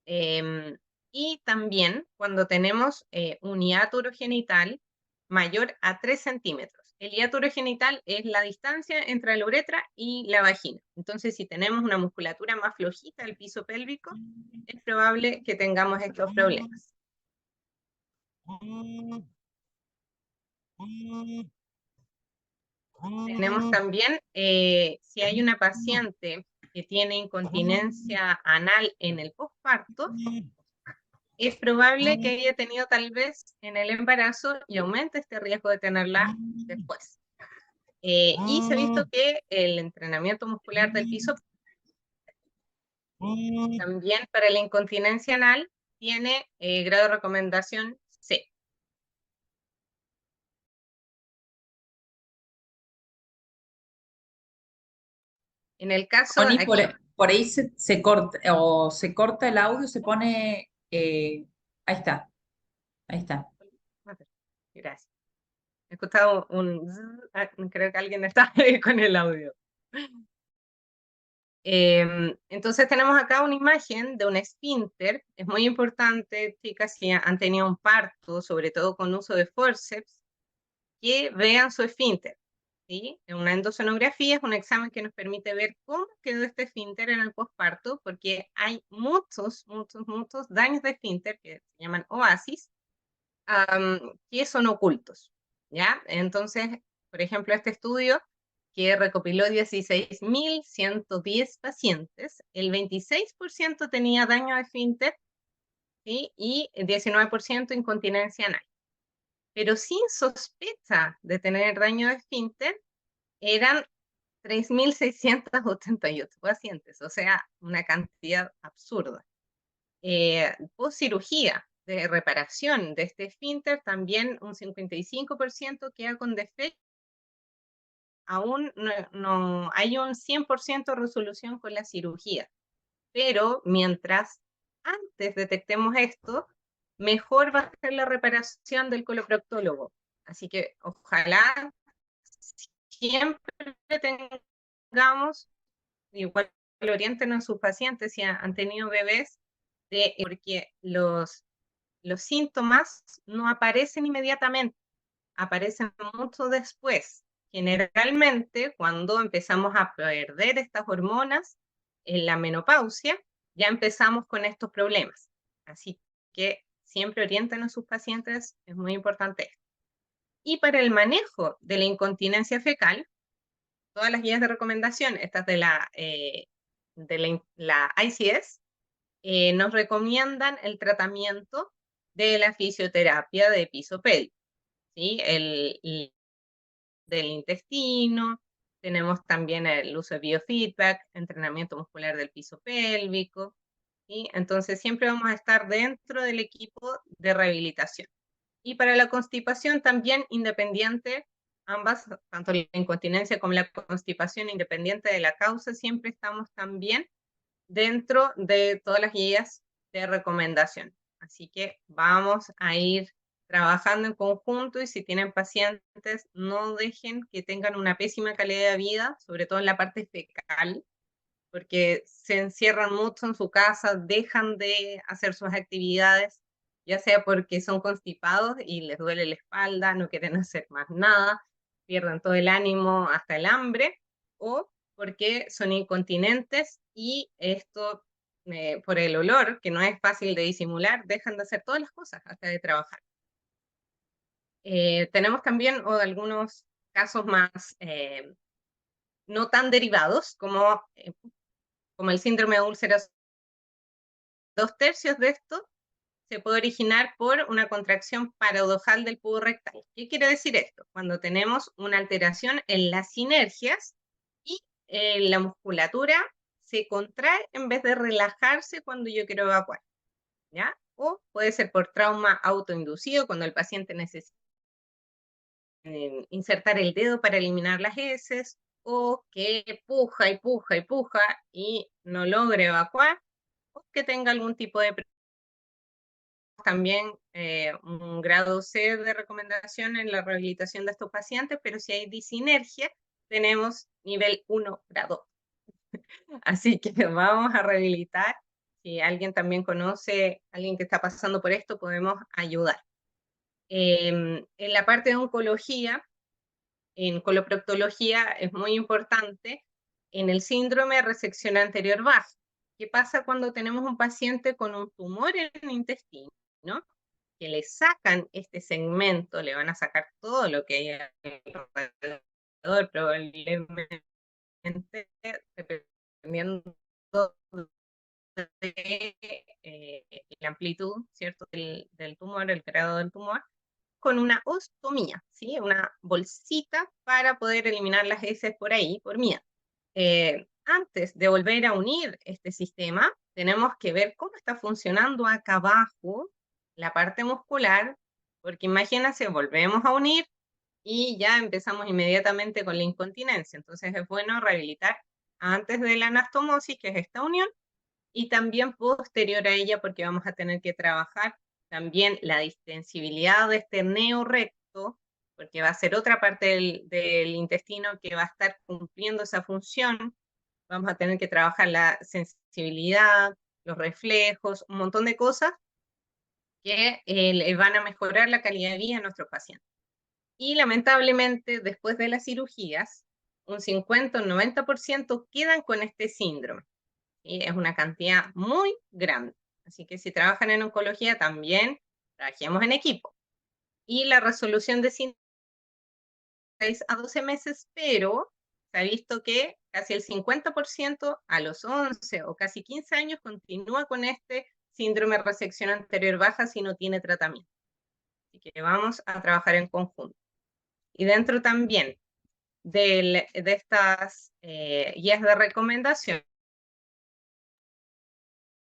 Y también cuando tenemos un hiato urogenital mayor a 3 centímetros. El hiato urogenital es la distancia entre la uretra y la vagina. Entonces, si tenemos una musculatura más flojita del piso pélvico, es probable que tengamos estos problemas. Tenemos también, si hay una paciente que tiene incontinencia anal en el posparto, es probable que haya tenido tal vez en el embarazo y aumente este riesgo de tenerla después. Y se ha visto que el entrenamiento muscular del piso también para la incontinencia anal tiene grado de recomendación C. En el caso Connie, aquí, por ahí se corta, o se corta el audio, se pone, ahí está, ahí está. gracias. He escuchado un zzz, creo que alguien está con el audio. Entonces tenemos acá una imagen de un esfínter. Es muy importante, chicas, si han tenido un parto, sobre todo con uso de forceps, que vean su esfínter. ¿Sí? Una endosonografía es un examen que nos permite ver cómo quedó este esfínter en el posparto, porque hay muchos daños de esfínter, que se llaman oasis, que son ocultos. ¿Ya? Entonces, por ejemplo, este estudio que recopiló 16.110 pacientes, el 26% tenía daño de esfínter, ¿sí? Y 19% incontinencia anal. Pero sin sospecha de tener daño de esfínter, eran 3.688 pacientes, o sea, una cantidad absurda. Post cirugía de reparación de este esfínter, también un 55% queda con defecto. Aún no hay un 100% resolución con la cirugía, pero mientras antes detectemos esto, mejor va a ser la reparación del coloproctólogo. Así que ojalá siempre tengamos, igual orienten a sus pacientes si han tenido bebés, porque los síntomas no aparecen inmediatamente, aparecen mucho después. Generalmente, cuando empezamos a perder estas hormonas en la menopausia, ya empezamos con estos problemas. Así que siempre orienten a sus pacientes, es muy importante esto. Y para el manejo de la incontinencia fecal, todas las guías de recomendación, estas de la ICS, nos recomiendan el tratamiento de la fisioterapia de piso pélvico, ¿sí? Del intestino, tenemos también el uso de biofeedback, entrenamiento muscular del piso pélvico, ¿sí? Entonces siempre vamos a estar dentro del equipo de rehabilitación. Y para la constipación también independiente, ambas, tanto la incontinencia como la constipación independiente de la causa, siempre estamos también dentro de todas las guías de recomendación. Así que vamos a ir trabajando en conjunto y si tienen pacientes, no dejen que tengan una pésima calidad de vida, sobre todo en la parte fecal, porque se encierran mucho en su casa, dejan de hacer sus actividades, ya sea porque son constipados y les duele la espalda, no quieren hacer más nada, pierden todo el ánimo hasta el hambre, o porque son incontinentes y esto, por el olor, que no es fácil de disimular, dejan de hacer todas las cosas hasta de trabajar. Tenemos también algunos casos más no tan derivados como el síndrome de úlceras. 2/3 de esto se puede originar por una contracción paradojal del tubo rectal. ¿Qué quiere decir esto? Cuando tenemos una alteración en las sinergias y la musculatura se contrae en vez de relajarse cuando yo quiero evacuar, ¿ya? O puede ser por trauma autoinducido, cuando el paciente necesita insertar el dedo para eliminar las heces, o que puja y puja y puja y no logre evacuar, o que tenga algún tipo de también un grado C de recomendación en la rehabilitación de estos pacientes, pero si hay disinergia, tenemos nivel 1, grado. Así que vamos a rehabilitar. Si alguien también conoce a alguien que está pasando por esto, podemos ayudar. En la parte de oncología, en coloproctología, es muy importante en el síndrome de resección anterior baja. ¿Qué pasa cuando tenemos un paciente con un tumor en el intestino, ¿no? Que le sacan este segmento, le van a sacar todo lo que hay alrededor, probablemente, dependiendo de la amplitud, ¿cierto?, del tumor, el grado del tumor, con una ostomía, ¿sí? Una bolsita para poder eliminar las heces por ahí, por mía. Antes de volver a unir este sistema, tenemos que ver cómo está funcionando acá abajo la parte muscular, porque imagínense, volvemos a unir y ya empezamos inmediatamente con la incontinencia. Entonces es bueno rehabilitar antes de la anastomosis, que es esta unión, y también posterior a ella, porque vamos a tener que trabajar también la distensibilidad de este neorrecto, porque va a ser otra parte del intestino que va a estar cumpliendo esa función. Vamos a tener que trabajar la sensibilidad, los reflejos, un montón de cosas que le van a mejorar la calidad de vida a nuestros pacientes. Y lamentablemente, después de las cirugías, un 50 o 90% quedan con este síndrome. ¿Sí? Es una cantidad muy grande. Así que si trabajan en oncología, también trabajemos en equipo. Y la resolución de síndrome 6 a 12 meses, pero se ha visto que casi el 50% a los 11 o casi 15 años continúa con este síndrome de resección anterior baja si no tiene tratamiento. Así que vamos a trabajar en conjunto. Y dentro también de estas guías de recomendación,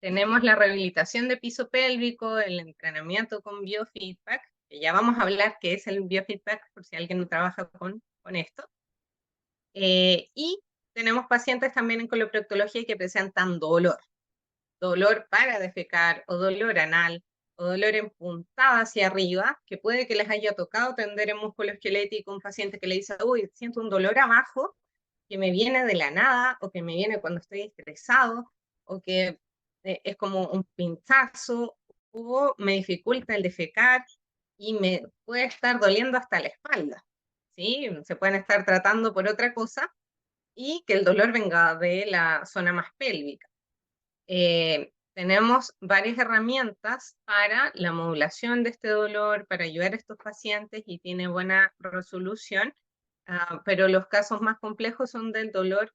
tenemos la rehabilitación de piso pélvico, el entrenamiento con biofeedback, que ya vamos a hablar qué es el biofeedback por si alguien no trabaja con esto. Y tenemos pacientes también en coloproctología que presentan dolor. Dolor para defecar, o dolor anal, o dolor en puntada hacia arriba, que puede que les haya tocado tender en músculo esquelético un paciente que le dice, uy, siento un dolor abajo, que me viene de la nada, o que me viene cuando estoy estresado, o que es como un pinchazo, o me dificulta el defecar, y me puede estar doliendo hasta la espalda, ¿sí? Se pueden estar tratando por otra cosa, y que el dolor venga de la zona más pélvica. Tenemos varias herramientas para la modulación de este dolor, para ayudar a estos pacientes, y tiene buena resolución, pero los casos más complejos son del dolor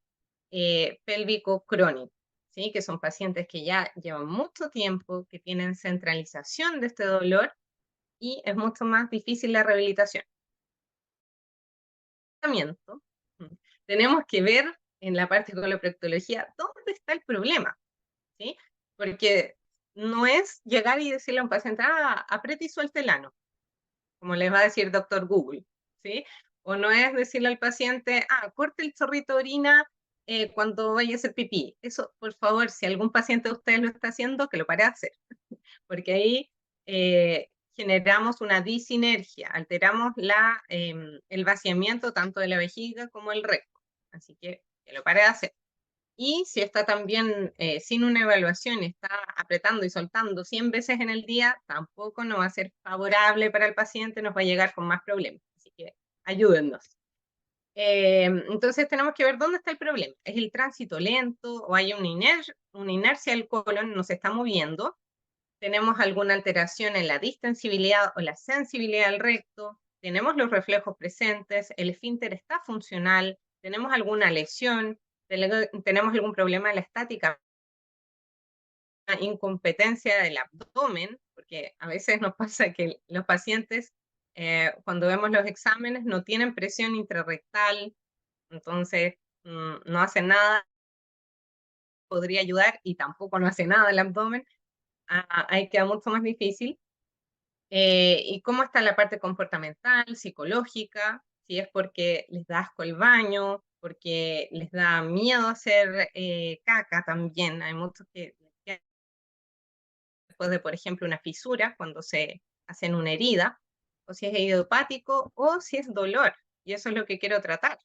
pélvico crónico, ¿sí? Que son pacientes que ya llevan mucho tiempo, que tienen centralización de este dolor, y es mucho más difícil la rehabilitación. Tenemos que ver en la parte de coloproctología dónde está el problema, ¿sí? Porque no es llegar y decirle a un paciente, apriete y suelte el ano, como les va a decir doctor Google, ¿sí? O no es decirle al paciente, corte el chorrito de orina cuando vaya a hacer pipí. Eso, por favor, si algún paciente de ustedes lo está haciendo, que lo pare de hacer, porque ahí generamos una disinergia, alteramos el vaciamiento tanto de la vejiga como el recto. Así que lo pare de hacer. Y si está también sin una evaluación, está apretando y soltando 100 veces en el día, tampoco no va a ser favorable para el paciente, nos va a llegar con más problemas. Así que ayúdennos. Entonces tenemos que ver dónde está el problema. ¿Es el tránsito lento o hay una inercia del colon, no se está moviendo? ¿Tenemos alguna alteración en la distensibilidad o la sensibilidad del recto? ¿Tenemos los reflejos presentes? ¿El esfínter está funcional? ¿Tenemos alguna lesión? ¿Tenemos algún problema en la estática? Incompetencia del abdomen, porque a veces nos pasa que los pacientes, cuando vemos los exámenes, no tienen presión intrarrectal, entonces no hacen nada, podría ayudar, y tampoco no hace nada el abdomen, ahí queda mucho más difícil. ¿Y cómo está la parte comportamental, psicológica? Si es porque les da asco el baño, porque les da miedo hacer caca también. Hay muchos que después de, por ejemplo, una fisura, cuando se hacen una herida, o si es idiopático, o si es dolor. Y eso es lo que quiero tratar.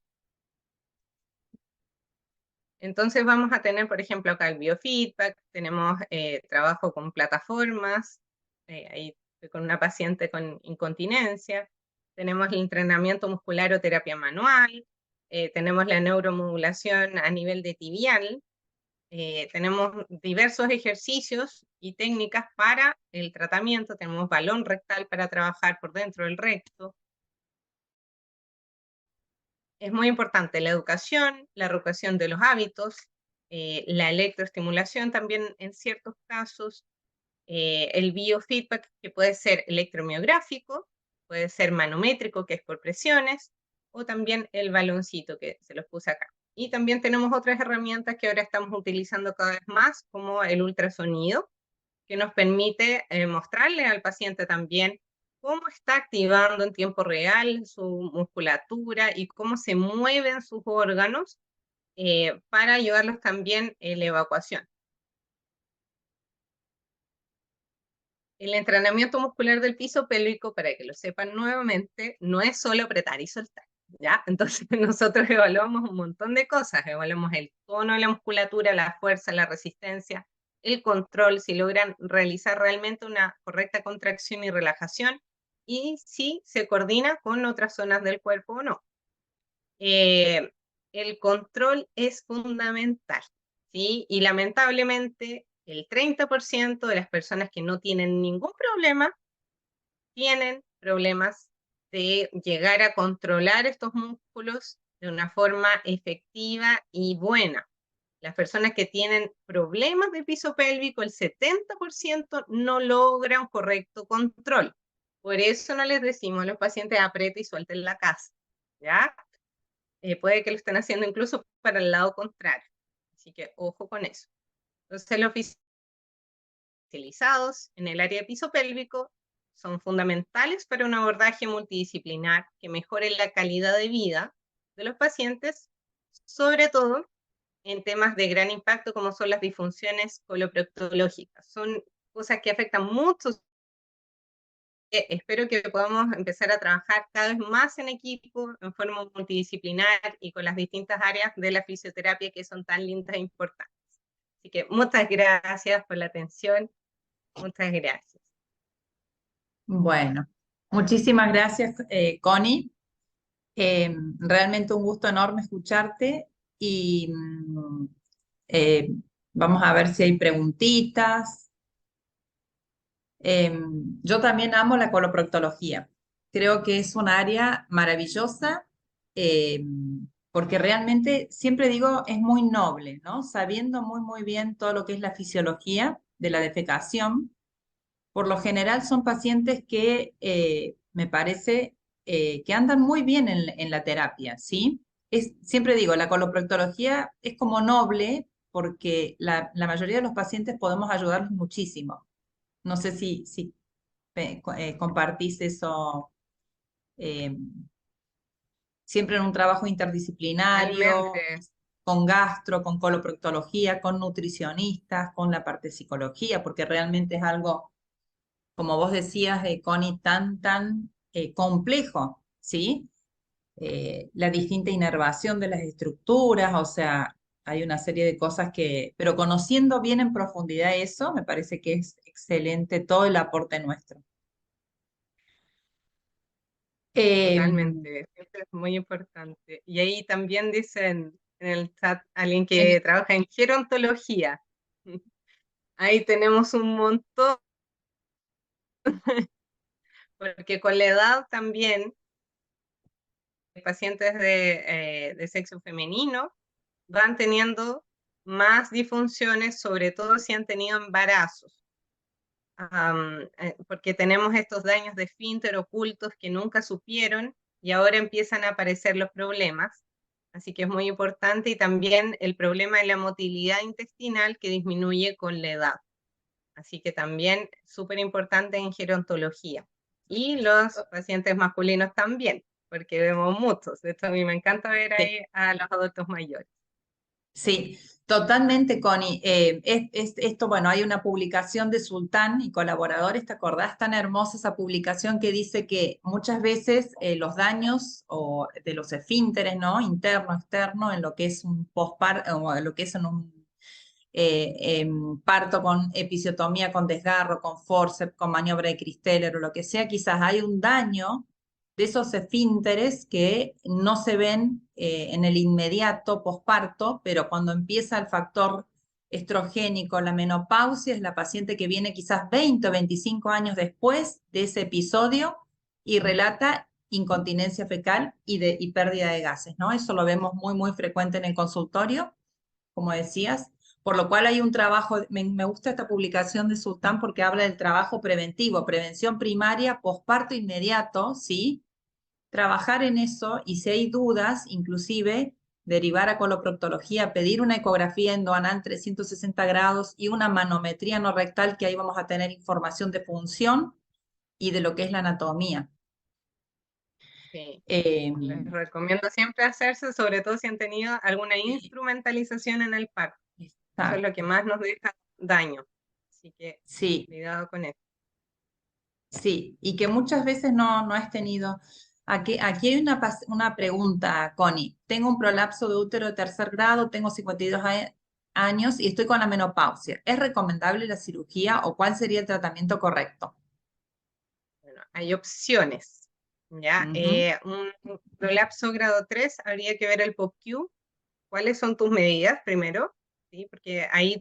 Entonces vamos a tener, por ejemplo, acá el biofeedback, tenemos trabajo con plataformas, ahí estoy con una paciente con incontinencia, tenemos el entrenamiento muscular o terapia manual, tenemos la neuromodulación a nivel de tibial, tenemos diversos ejercicios y técnicas para el tratamiento, tenemos balón rectal para trabajar por dentro del recto. Es muy importante la educación, la reeducación de los hábitos, la electroestimulación también en ciertos casos, el biofeedback, que puede ser electromiográfico, puede ser manométrico, que es por presiones, o también el baloncito, que se los puse acá. Y también tenemos otras herramientas que ahora estamos utilizando cada vez más, como el ultrasonido, que nos permite mostrarle al paciente también cómo está activando en tiempo real su musculatura y cómo se mueven sus órganos para ayudarlos también en la evacuación. El entrenamiento muscular del piso pélvico, para que lo sepan nuevamente, no es solo apretar y soltar, ¿ya? Entonces nosotros evaluamos un montón de cosas, evaluamos el tono de la musculatura, la fuerza, la resistencia, el control, si logran realizar realmente una correcta contracción y relajación, y si se coordina con otras zonas del cuerpo o no. El control es fundamental, ¿sí? Y lamentablemente el 30% de las personas que no tienen ningún problema tienen problemas de llegar a controlar estos músculos de una forma efectiva y buena. Las personas que tienen problemas de piso pélvico, el 70% no logran correcto control. Por eso no les decimos a los pacientes apriete y suelten la casa, ¿ya? Puede que lo estén haciendo incluso para el lado contrario. Así que ojo con eso. Entonces los especializados en el área de piso pélvico son fundamentales para un abordaje multidisciplinar que mejore la calidad de vida de los pacientes, sobre todo en temas de gran impacto como son las disfunciones coloproctológicas. Son cosas que afectan mucho. Espero que podamos empezar a trabajar cada vez más en equipo, en forma multidisciplinar y con las distintas áreas de la fisioterapia que son tan lindas e importantes. Así que muchas gracias por la atención. Muchas gracias. Bueno, muchísimas gracias, Connie. Realmente un gusto enorme escucharte y eh, vamos a ver si hay preguntitas. Yo también amo la coloproctología. Creo que es un área maravillosa porque realmente, siempre digo, es muy noble, ¿no? Sabiendo muy bien todo lo que es la fisiología de la defecación. Por lo general son pacientes que me parece que andan muy bien en la terapia, ¿sí? Siempre digo, la coloproctología es como noble porque la mayoría de los pacientes podemos ayudarlos muchísimo. No sé si compartís eso, eh, siempre en un trabajo interdisciplinario, Totalmente. con gastro, con coloproctología, con nutricionistas, con la parte de psicología, porque realmente es algo, como vos decías, Connie, tan complejo, ¿sí? La distinta inervación de las estructuras, o sea, hay una serie de cosas que, pero conociendo bien en profundidad eso, me parece que es excelente todo el aporte nuestro. Totalmente. Siempre es muy importante. Y ahí también dicen en el chat alguien En- que trabaja en gerontología. Ahí tenemos un montón, porque con la edad también pacientes de sexo femenino van teniendo más disfunciones, sobre todo si han tenido embarazos. porque tenemos estos daños de esfínter ocultos que nunca supieron y ahora empiezan a aparecer los problemas. Así que es muy importante, y también el problema de la motilidad intestinal que disminuye con la edad. Así que también súper importante en gerontología. Y los pacientes masculinos también, porque vemos muchos. De hecho, a mí me encanta ver ahí a los adultos mayores. Sí, totalmente, Connie. Esto, bueno, hay una publicación de Sultán y colaboradores, ¿te acordás? Tan hermosa esa publicación que dice que muchas veces los daños o de los esfínteres, ¿no? Interno, externo, en lo que es un posparto, o en lo que es en un parto con episiotomía, con desgarro, con forceps, con maniobra de Christeller o lo que sea, quizás hay un daño de esos esfínteres que no se ven en el inmediato posparto, pero cuando empieza el factor estrogénico, la menopausia, es la paciente que viene quizás 20 o 25 años después de ese episodio y relata incontinencia fecal y pérdida de gases, ¿no? Eso lo vemos muy, muy frecuente en el consultorio, como decías, por lo cual hay un trabajo, me gusta esta publicación de Sultán porque habla del trabajo preventivo, prevención primaria, posparto inmediato, ¿sí? Trabajar en eso, y si hay dudas, inclusive derivar a coloproctología, pedir una ecografía endoanal 360 grados y una manometría no rectal, que ahí vamos a tener información de función y de lo que es la anatomía. Sí. Eh, Les recomiendo siempre hacerse, sobre todo si han tenido alguna instrumentalización en el parto. Eso es lo que más nos deja daño. Así que sí, cuidado con eso. sí, y que muchas veces no has tenido. Aquí hay una pregunta, Connie. Tengo un prolapso de útero de tercer grado, tengo 52 años y estoy con la menopausia. ¿Es recomendable la cirugía o cuál sería el tratamiento correcto? Bueno, hay opciones. ¿Ya? Un prolapso grado 3, habría que ver el POPQ. ¿Cuáles son tus medidas primero? ¿Sí? Porque ahí,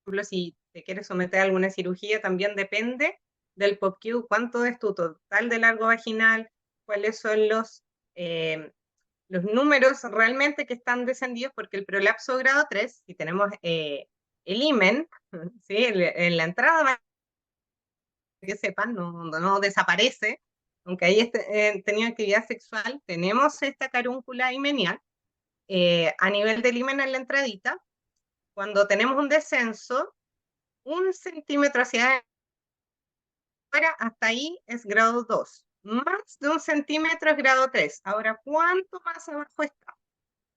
por ejemplo, si te quieres someter a alguna cirugía, también depende del POPQ, cuánto es tu total de largo vaginal, cuáles son los números realmente que están descendidos, porque el prolapso grado 3, si tenemos el himen, ¿sí? En la entrada, que sepan, no desaparece, aunque ahí tenido actividad sexual, tenemos esta carúncula himenial a nivel del himen en la entradita. Cuando tenemos un descenso, 1 centímetro hacia afuera, hasta ahí es grado 2. Más de 1 centímetro es grado 3. Ahora, ¿cuánto más abajo está?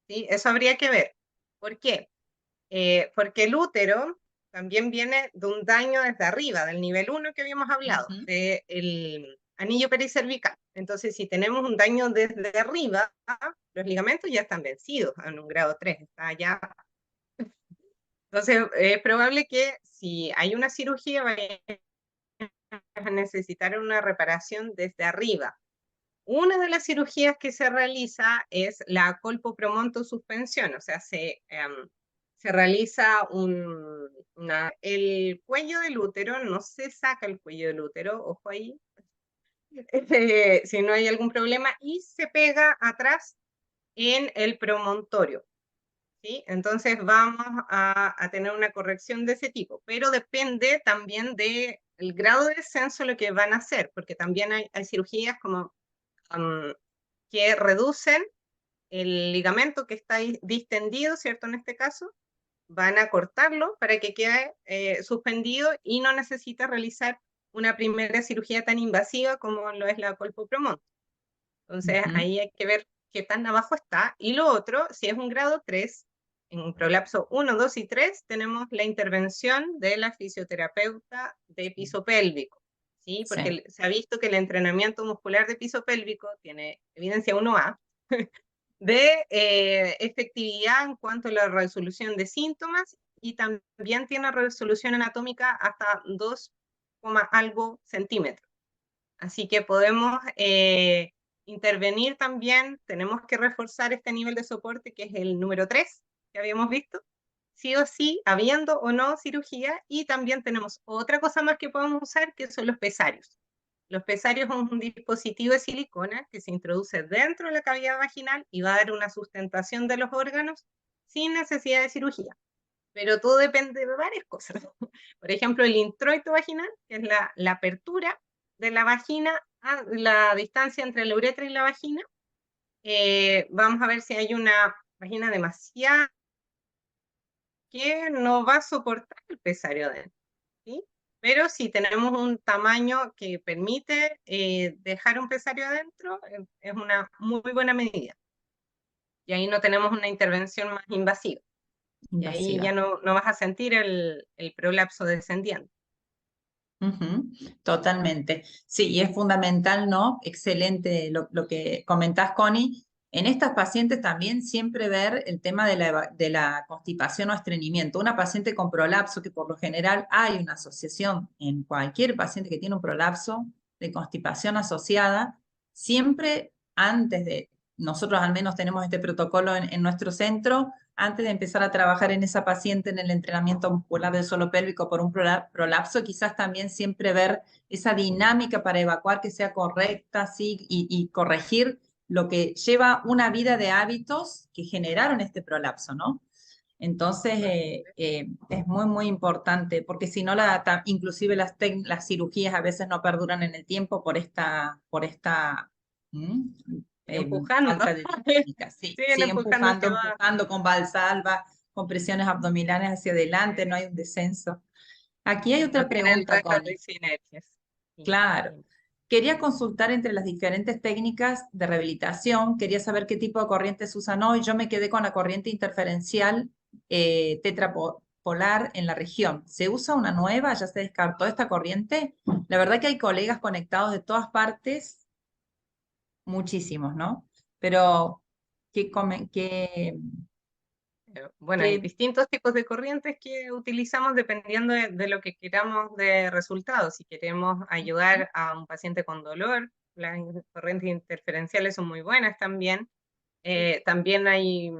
¿Sí? Eso habría que ver. ¿Por qué? Porque el útero también viene de un daño desde arriba, del nivel 1 que habíamos hablado, del anillo pericervical. Entonces, si tenemos un daño desde arriba, los ligamentos ya están vencidos en un grado 3, está ya. Entonces, es probable que si hay una cirugía, vaya a necesitar una reparación desde arriba. Una de las cirugías que se realiza es la colpopromontosuspensión, o sea, se realiza el cuello del útero, no se saca el cuello del útero, ojo ahí, si no hay algún problema, y se pega atrás en el promontorio. ¿Sí? Entonces vamos a tener una corrección de ese tipo, pero depende también del grado de descenso lo que van a hacer, porque también hay cirugías como que reducen el ligamento que está distendido, ¿cierto? En este caso, van a cortarlo para que quede suspendido y no necesita realizar una primera cirugía tan invasiva como lo es la colpopromonto. Entonces, ahí hay que ver qué tan abajo está. Y lo otro, si es un grado 3, en un prolapso 1, 2 y 3, tenemos la intervención de la fisioterapeuta de piso pélvico. ¿Sí? Porque se ha visto que el entrenamiento muscular de piso pélvico tiene evidencia 1A de efectividad en cuanto a la resolución de síntomas, y también tiene resolución anatómica hasta 2, algo centímetros. Así que podemos intervenir también, tenemos que reforzar este nivel de soporte, que es el número 3 que habíamos visto, sí o sí, habiendo o no cirugía. Y también tenemos otra cosa más que podemos usar, que son los pesarios. Los pesarios son un dispositivo de silicona que se introduce dentro de la cavidad vaginal y va a dar una sustentación de los órganos sin necesidad de cirugía. pero todo depende de varias cosas. Por ejemplo, el introito vaginal, que es la apertura de la vagina, a la distancia entre la uretra y la vagina. Vamos a ver si hay una vagina demasiado que no va a soportar el pesario adentro, ¿sí? Pero si tenemos un tamaño que permite dejar un pesario adentro, es una muy buena medida. Y ahí no tenemos una intervención más invasiva. Y ahí ya no vas a sentir el prolapso descendiente. Totalmente. Sí, y es fundamental, ¿no? Excelente lo que comentás, Connie. En estas pacientes también siempre ver el tema de la constipación o estreñimiento. Una paciente con prolapso, que por lo general hay una asociación en cualquier paciente que tiene un prolapso de constipación asociada, siempre antes de, nosotros al menos tenemos este protocolo en nuestro centro, antes de empezar a trabajar en esa paciente en el entrenamiento muscular del suelo pélvico por un prolapso, quizás también siempre ver esa dinámica para evacuar que sea correcta, ¿sí? Y corregir lo que lleva una vida de hábitos que generaron este prolapso, ¿no? Entonces, es muy, muy importante, porque si no, inclusive las cirugías a veces no perduran en el tiempo por esta Empujando. falta de técnica. Sí, Siguen sigue empujando hacia abajo. empujando con valsalva, con presiones abdominales hacia adelante, no hay un descenso. Aquí hay otra No tienen pregunta, restos Connie. de sinergias. Sí. Claro. Quería consultar entre las diferentes técnicas de rehabilitación, quería saber qué tipo de corrientes usan hoy. Yo me quedé con la corriente interferencial tetrapolar en la región. ¿Se usa una nueva? ¿Ya se descartó esta corriente? La verdad que hay colegas conectados de todas partes, muchísimos, ¿no? Pero, Bueno, hay qué- distintos tipos de corrientes que utilizamos dependiendo de lo que queramos de resultados. Si queremos ayudar a un paciente con dolor, las corrientes interferenciales son muy buenas también. También hay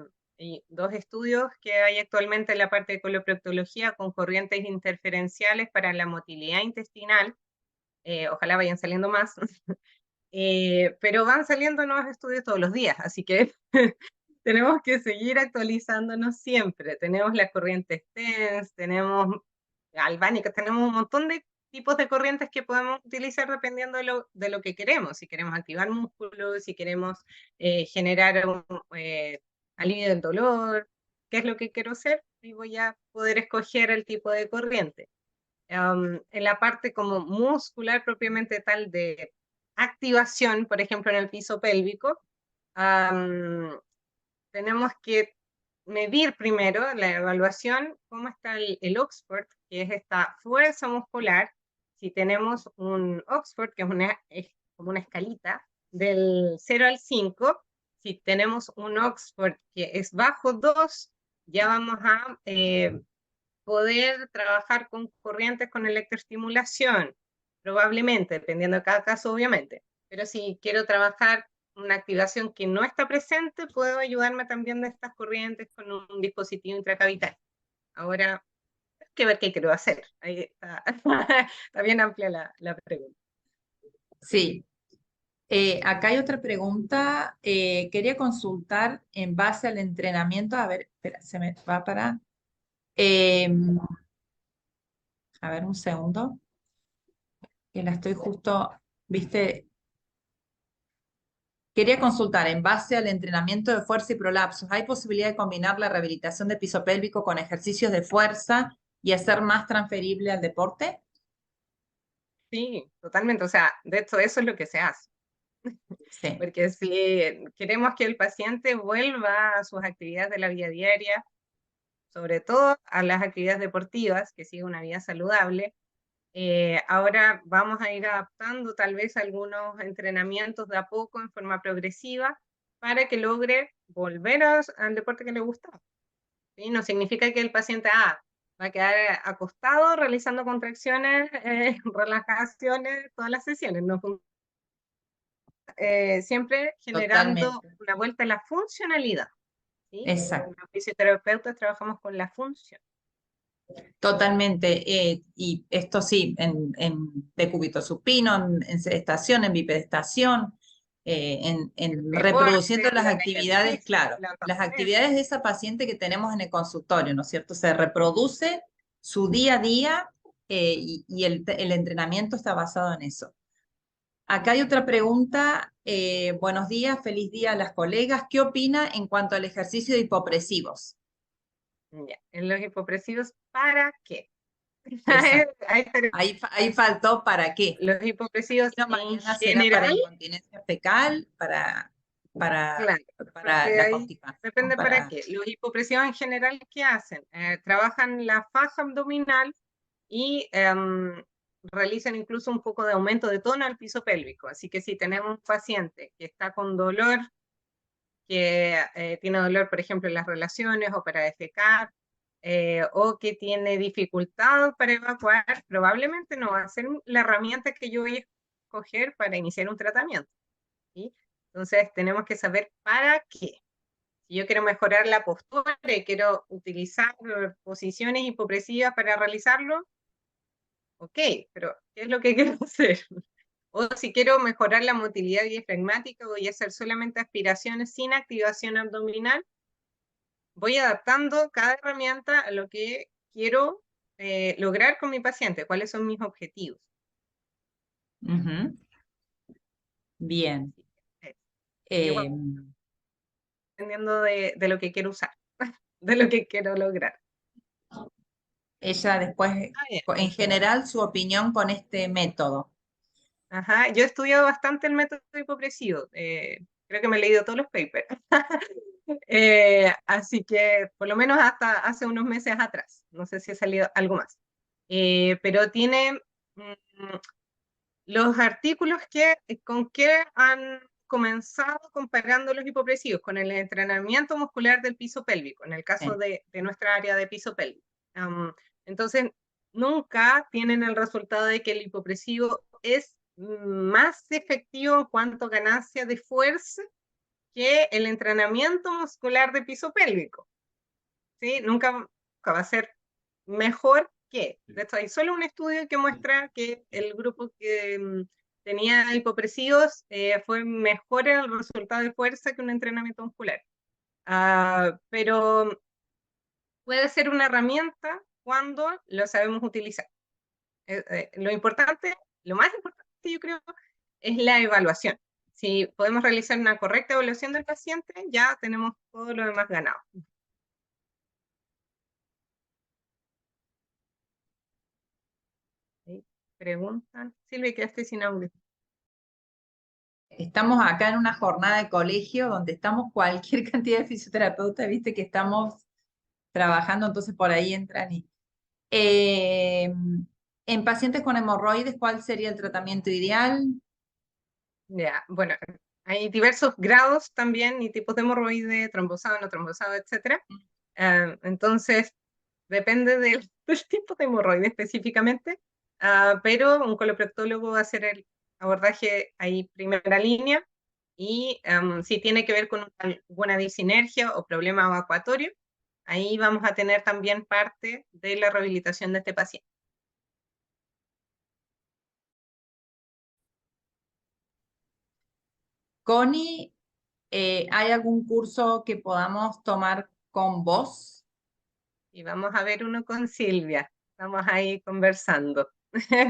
2 estudios que hay actualmente en la parte de coloproctología con corrientes interferenciales para la motilidad intestinal. Ojalá vayan saliendo más. Pero van saliendo nuevos estudios todos los días, así que tenemos que seguir actualizándonos siempre. Tenemos las corrientes TENS, tenemos albánicas, tenemos un montón de tipos de corrientes que podemos utilizar dependiendo de lo que queremos. Si queremos activar músculos, si queremos generar un alivio del dolor, qué es lo que quiero hacer, y voy a poder escoger el tipo de corriente. En la parte como muscular propiamente tal de activación, por ejemplo en el piso pélvico, tenemos que medir primero la evaluación, cómo está el Oxford, que es esta fuerza muscular. Si tenemos un Oxford, que es como una escalita, del 0 al 5, si tenemos un Oxford que es bajo 2, ya vamos a poder trabajar con corrientes con electroestimulación, probablemente, dependiendo de cada caso, obviamente. Pero si quiero trabajar una activación que no está presente, puedo ayudarme también de estas corrientes con un dispositivo intracavital. Ahora, hay que ver qué quiero hacer. Ahí está, está bien amplia la pregunta. Sí. Acá hay otra pregunta. Quería consultar en base al entrenamiento. A ver, espera, se me va para. A ver, un segundo. Que la estoy justo, viste. Quería consultar en base al entrenamiento de fuerza y prolapsos. ¿Hay posibilidad de combinar la rehabilitación de piso pélvico con ejercicios de fuerza y hacer más transferible al deporte? Sí, totalmente. O sea, de hecho, eso es lo que se hace. Sí. Porque si queremos que el paciente vuelva a sus actividades de la vida diaria, sobre todo a las actividades deportivas, que siga una vida saludable, ahora vamos a ir adaptando tal vez algunos entrenamientos de a poco en forma progresiva para que logre volver al deporte que le gustaba. ¿Sí? No significa que el paciente va a quedar acostado realizando contracciones, relajaciones, todas las sesiones. No, siempre generando Totalmente. una vuelta a la funcionalidad. ¿Sí? Exacto. Los fisioterapeutas trabajamos con la función. Totalmente. Y esto sí, en decúbito supino, en sedestación, en bipedestación. en deporte, reproduciendo las la actividades, ejercicio, claro, la las docencia. actividades de esa paciente que tenemos en el consultorio, ¿no es cierto? Se reproduce su día a día y el entrenamiento está basado en eso. Acá hay otra pregunta. Buenos días, feliz día a las colegas. ¿Qué opina en cuanto al ejercicio de hipopresivos? Ya. En los hipopresivos, ¿para qué? Exacto. Ahí tenemos. Ahí faltó para qué. Los hipopresivos No, en Mariana, será para general, incontinencia fecal, para, claro, para porque la ahí constipación, depende para para... qué. Los hipopresivos en general, ¿qué hacen? Trabajan la faja abdominal y realizan incluso un poco de aumento de tono al piso pélvico. Así que si tenemos un paciente que está con dolor, que tiene dolor, por ejemplo, en las relaciones o para defecar, o que tiene dificultad para evacuar, probablemente no va a ser la herramienta que yo voy a escoger para iniciar un tratamiento. ¿Sí? Entonces tenemos que saber para qué. Si yo quiero mejorar la postura y quiero utilizar posiciones hipopresivas para realizarlo, ok, pero ¿qué es lo que quiero hacer? O si quiero mejorar la motilidad diafragmática, voy a hacer solamente aspiraciones sin activación abdominal. Voy adaptando cada herramienta a lo que quiero lograr con mi paciente, cuáles son mis objetivos. Ujú. Bien. Igual Eh, dependiendo de lo que quiero usar, de lo que quiero lograr. ella después, Ah, bien. en general, su opinión con este método. Ajá, yo he estudiado bastante el método hipopresivo. Creo que me he leído todos los papers. Así que por lo menos hasta hace unos meses atrás. No sé si ha salido algo más. Pero tiene los artículos con que han comenzado comparando los hipopresivos con el entrenamiento muscular del piso pélvico, en el caso Sí. de nuestra área de piso pélvico. Entonces, nunca tienen el resultado de que el hipopresivo es más efectivo en cuanto a ganancia de fuerza que el entrenamiento muscular de piso pélvico. ¿Sí? Nunca va a ser mejor que. De hecho, hay solo un estudio que muestra que el grupo que tenía hipopresivos fue mejor en el resultado de fuerza que un entrenamiento muscular. Pero puede ser una herramienta cuando lo sabemos utilizar. Lo importante, lo más importante yo creo, es la evaluación. Si podemos realizar una correcta evaluación del paciente, ya tenemos todo lo demás ganado. ¿Sí? Preguntan. Silvia, quedaste sin audio. Estamos acá en una jornada de colegio donde estamos cualquier cantidad de fisioterapeutas, viste que estamos trabajando, entonces por ahí entran y... en pacientes con hemorroides, ¿cuál sería el tratamiento ideal? Ya, bueno, hay diversos grados también y tipos de hemorroide, trombosado, no trombosado, etc. Entonces, depende del tipo de hemorroide específicamente, pero un coloproctólogo va a hacer el abordaje ahí primera línea y si tiene que ver con alguna disinergia o problema evacuatorio, ahí vamos a tener también parte de la rehabilitación de este paciente. Connie, ¿hay algún curso que podamos tomar con vos? Y vamos a ver uno con Silvia. Estamos ahí conversando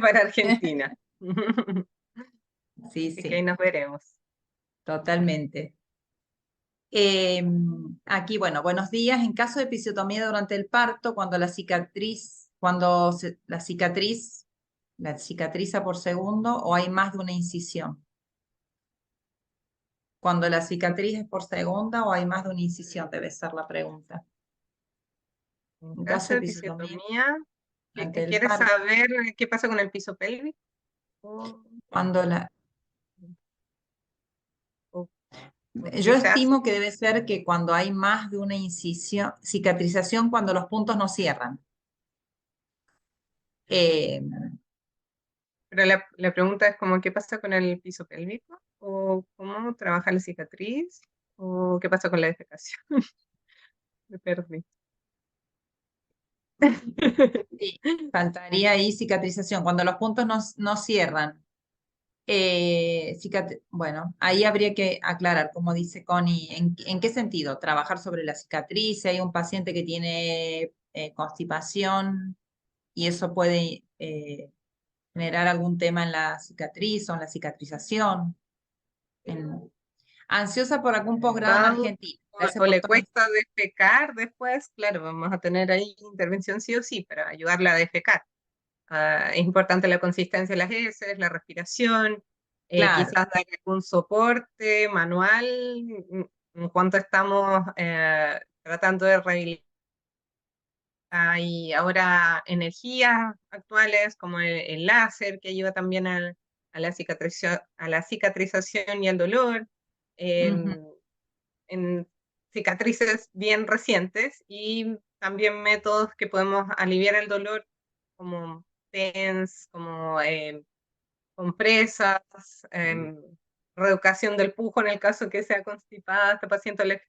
para Argentina. Sí, Así que ahí sí, nos veremos. totalmente. Aquí, bueno, buenos días. En caso de episiotomía durante el parto, cuando la cicatriz, la cicatriza por segundo o hay más de una incisión. Cuando la cicatriz es por segunda o hay más de una incisión, debe ser la pregunta. En En caso caso de de episiotomía episiotomía, durante el ¿quieres parto, saber qué pasa con el piso pélvico? cuando la, O- o yo qué se hace? estimo que debe ser que cuando hay más de una incisión, cicatrización cuando los puntos no cierran. Eh, Pero la pregunta es como, ¿qué pasa con el piso pélvico? ¿O cómo trabaja la cicatriz? ¿O qué pasa con la defecación? Me perdí. sí, faltaría ahí cicatrización, cuando los puntos no cierran. Bueno, ahí habría que aclarar, como dice Connie, ¿en qué sentido? Trabajar sobre la cicatriz, si hay un paciente que tiene constipación y eso puede generar algún tema en la cicatriz o en la cicatrización. Ansiosa por algún posgrado en Ah, Argentina. Gracias o por le toda la cuesta defecar después, claro, vamos a tener ahí intervención sí o sí para ayudarla a defecar. Es importante la consistencia de las heces, la respiración, Claro. quizás dar algún soporte manual en cuanto estamos tratando de rehabilitar. Hay ahora energías actuales como el láser que ayuda también a la cicatrización y al dolor. Ujú. En cicatrices bien recientes y también métodos que podemos aliviar el dolor como TENS, como compresas, reeducación del pujo en el caso que sea constipada esta paciente.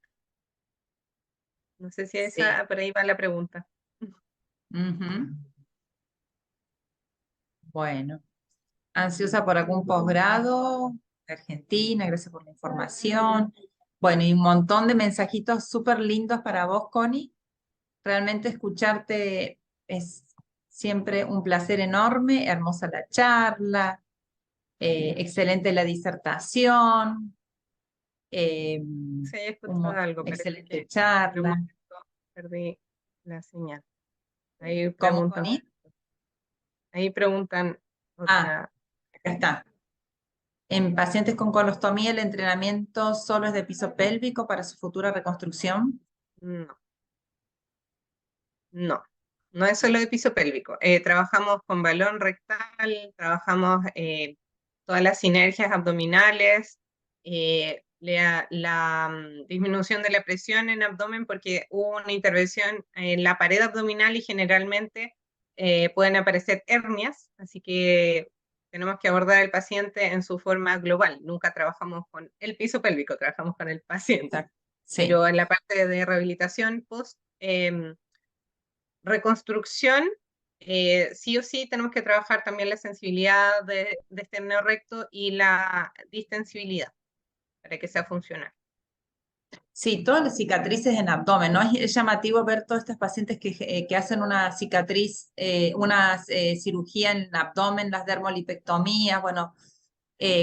No sé si Sí. esa, por ahí va la pregunta. Ujú. Bueno. Ansiosa por algún posgrado de Argentina, gracias por la información. Bueno, y un montón de mensajitos súper lindos para vos, Connie. Realmente escucharte es siempre un placer enorme, hermosa la charla, excelente la disertación, eh, Sí, he escuchado algo, parece excelente que en un charla. momento perdí la señal. Ahí ¿Cómo, preguntan, Connie? ahí preguntan Ah, otra. acá está. En pacientes con colostomía, el entrenamiento solo es de piso pélvico para su futura reconstrucción. No, no, no es solo de piso pélvico. Trabajamos con balón rectal, trabajamos todas las sinergias abdominales, disminución de la presión en abdomen porque hubo una intervención en la pared abdominal y generalmente pueden aparecer hernias, así que tenemos que abordar al paciente en su forma global. Nunca trabajamos con el piso pélvico, trabajamos con el paciente. Exacto. Sí. Pero en la parte de rehabilitación post reconstrucción, sí o sí tenemos que trabajar también la sensibilidad de este neo recto y la distensibilidad para que sea funcional. Sí, todas las cicatrices en abdomen, ¿no? Es llamativo ver todos estos pacientes que hacen una cicatriz, una cirugía en abdomen, las dermolipectomías, bueno,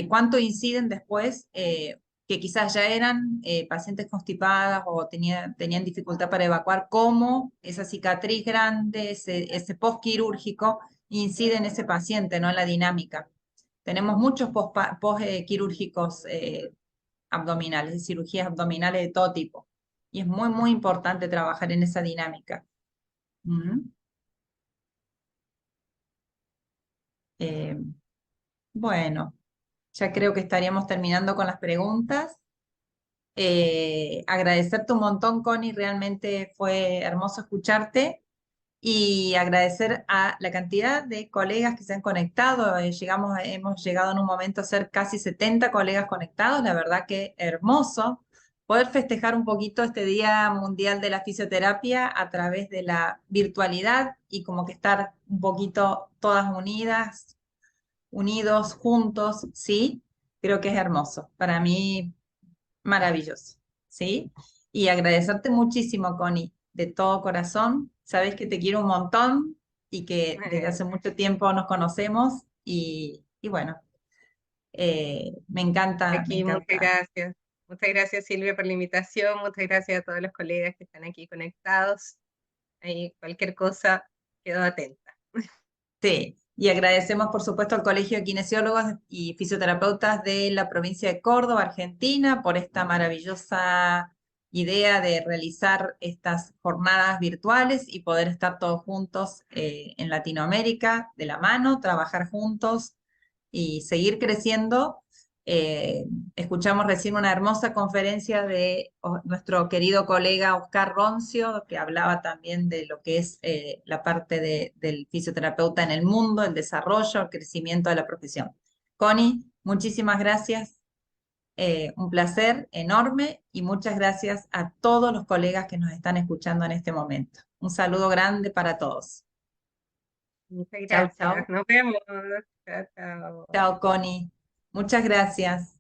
cuánto inciden después, que quizás ya eran pacientes constipadas o tenían dificultad para evacuar, cómo esa cicatriz grande, ese postquirúrgico, incide en ese paciente, ¿no? En la dinámica. Tenemos muchos postquirúrgicos abdominales, de cirugías abdominales de todo tipo. Y es muy, muy importante trabajar en esa dinámica. Ujú. Eh, bueno, ya creo que estaríamos terminando con las preguntas. Agradecerte un montón, Connie, realmente fue hermoso escucharte y agradecer a la cantidad de colegas que se han conectado. Hemos llegado en un momento a ser casi 70 colegas conectados, la verdad que hermoso poder festejar un poquito este Día Mundial de la Fisioterapia a través de la virtualidad y como que estar un poquito todas unidas, unidos, juntos, ¿sí? Creo que es hermoso. Para mí maravilloso, ¿sí? Y agradecerte muchísimo, Connie, de todo corazón. Sabes que te quiero un montón y que desde hace mucho tiempo nos conocemos y bueno, me encanta, me Aquí, muchas encanta. gracias. Muchas gracias, Silvia, por la invitación. Muchas gracias a todos los colegas que están aquí conectados. Ahí cualquier cosa, quedo atenta. Sí, y agradecemos por supuesto al Colegio de Kinesiólogos y Fisioterapeutas de la provincia de Córdoba, Argentina, por esta maravillosa idea de realizar estas jornadas virtuales y poder estar todos juntos en Latinoamérica de la mano, trabajar juntos y seguir creciendo. Escuchamos recién una hermosa conferencia de nuestro querido colega Oscar Roncio, que hablaba también de lo que es la parte del fisioterapeuta en el mundo, el desarrollo, el crecimiento de la profesión. Connie, muchísimas gracias. Un placer enorme y muchas gracias a todos los colegas que nos están escuchando en este momento. Un saludo grande para todos. Muchas Chau, chau. gracias. Nos vemos. Chao, chao. Chao, Connie. Muchas gracias.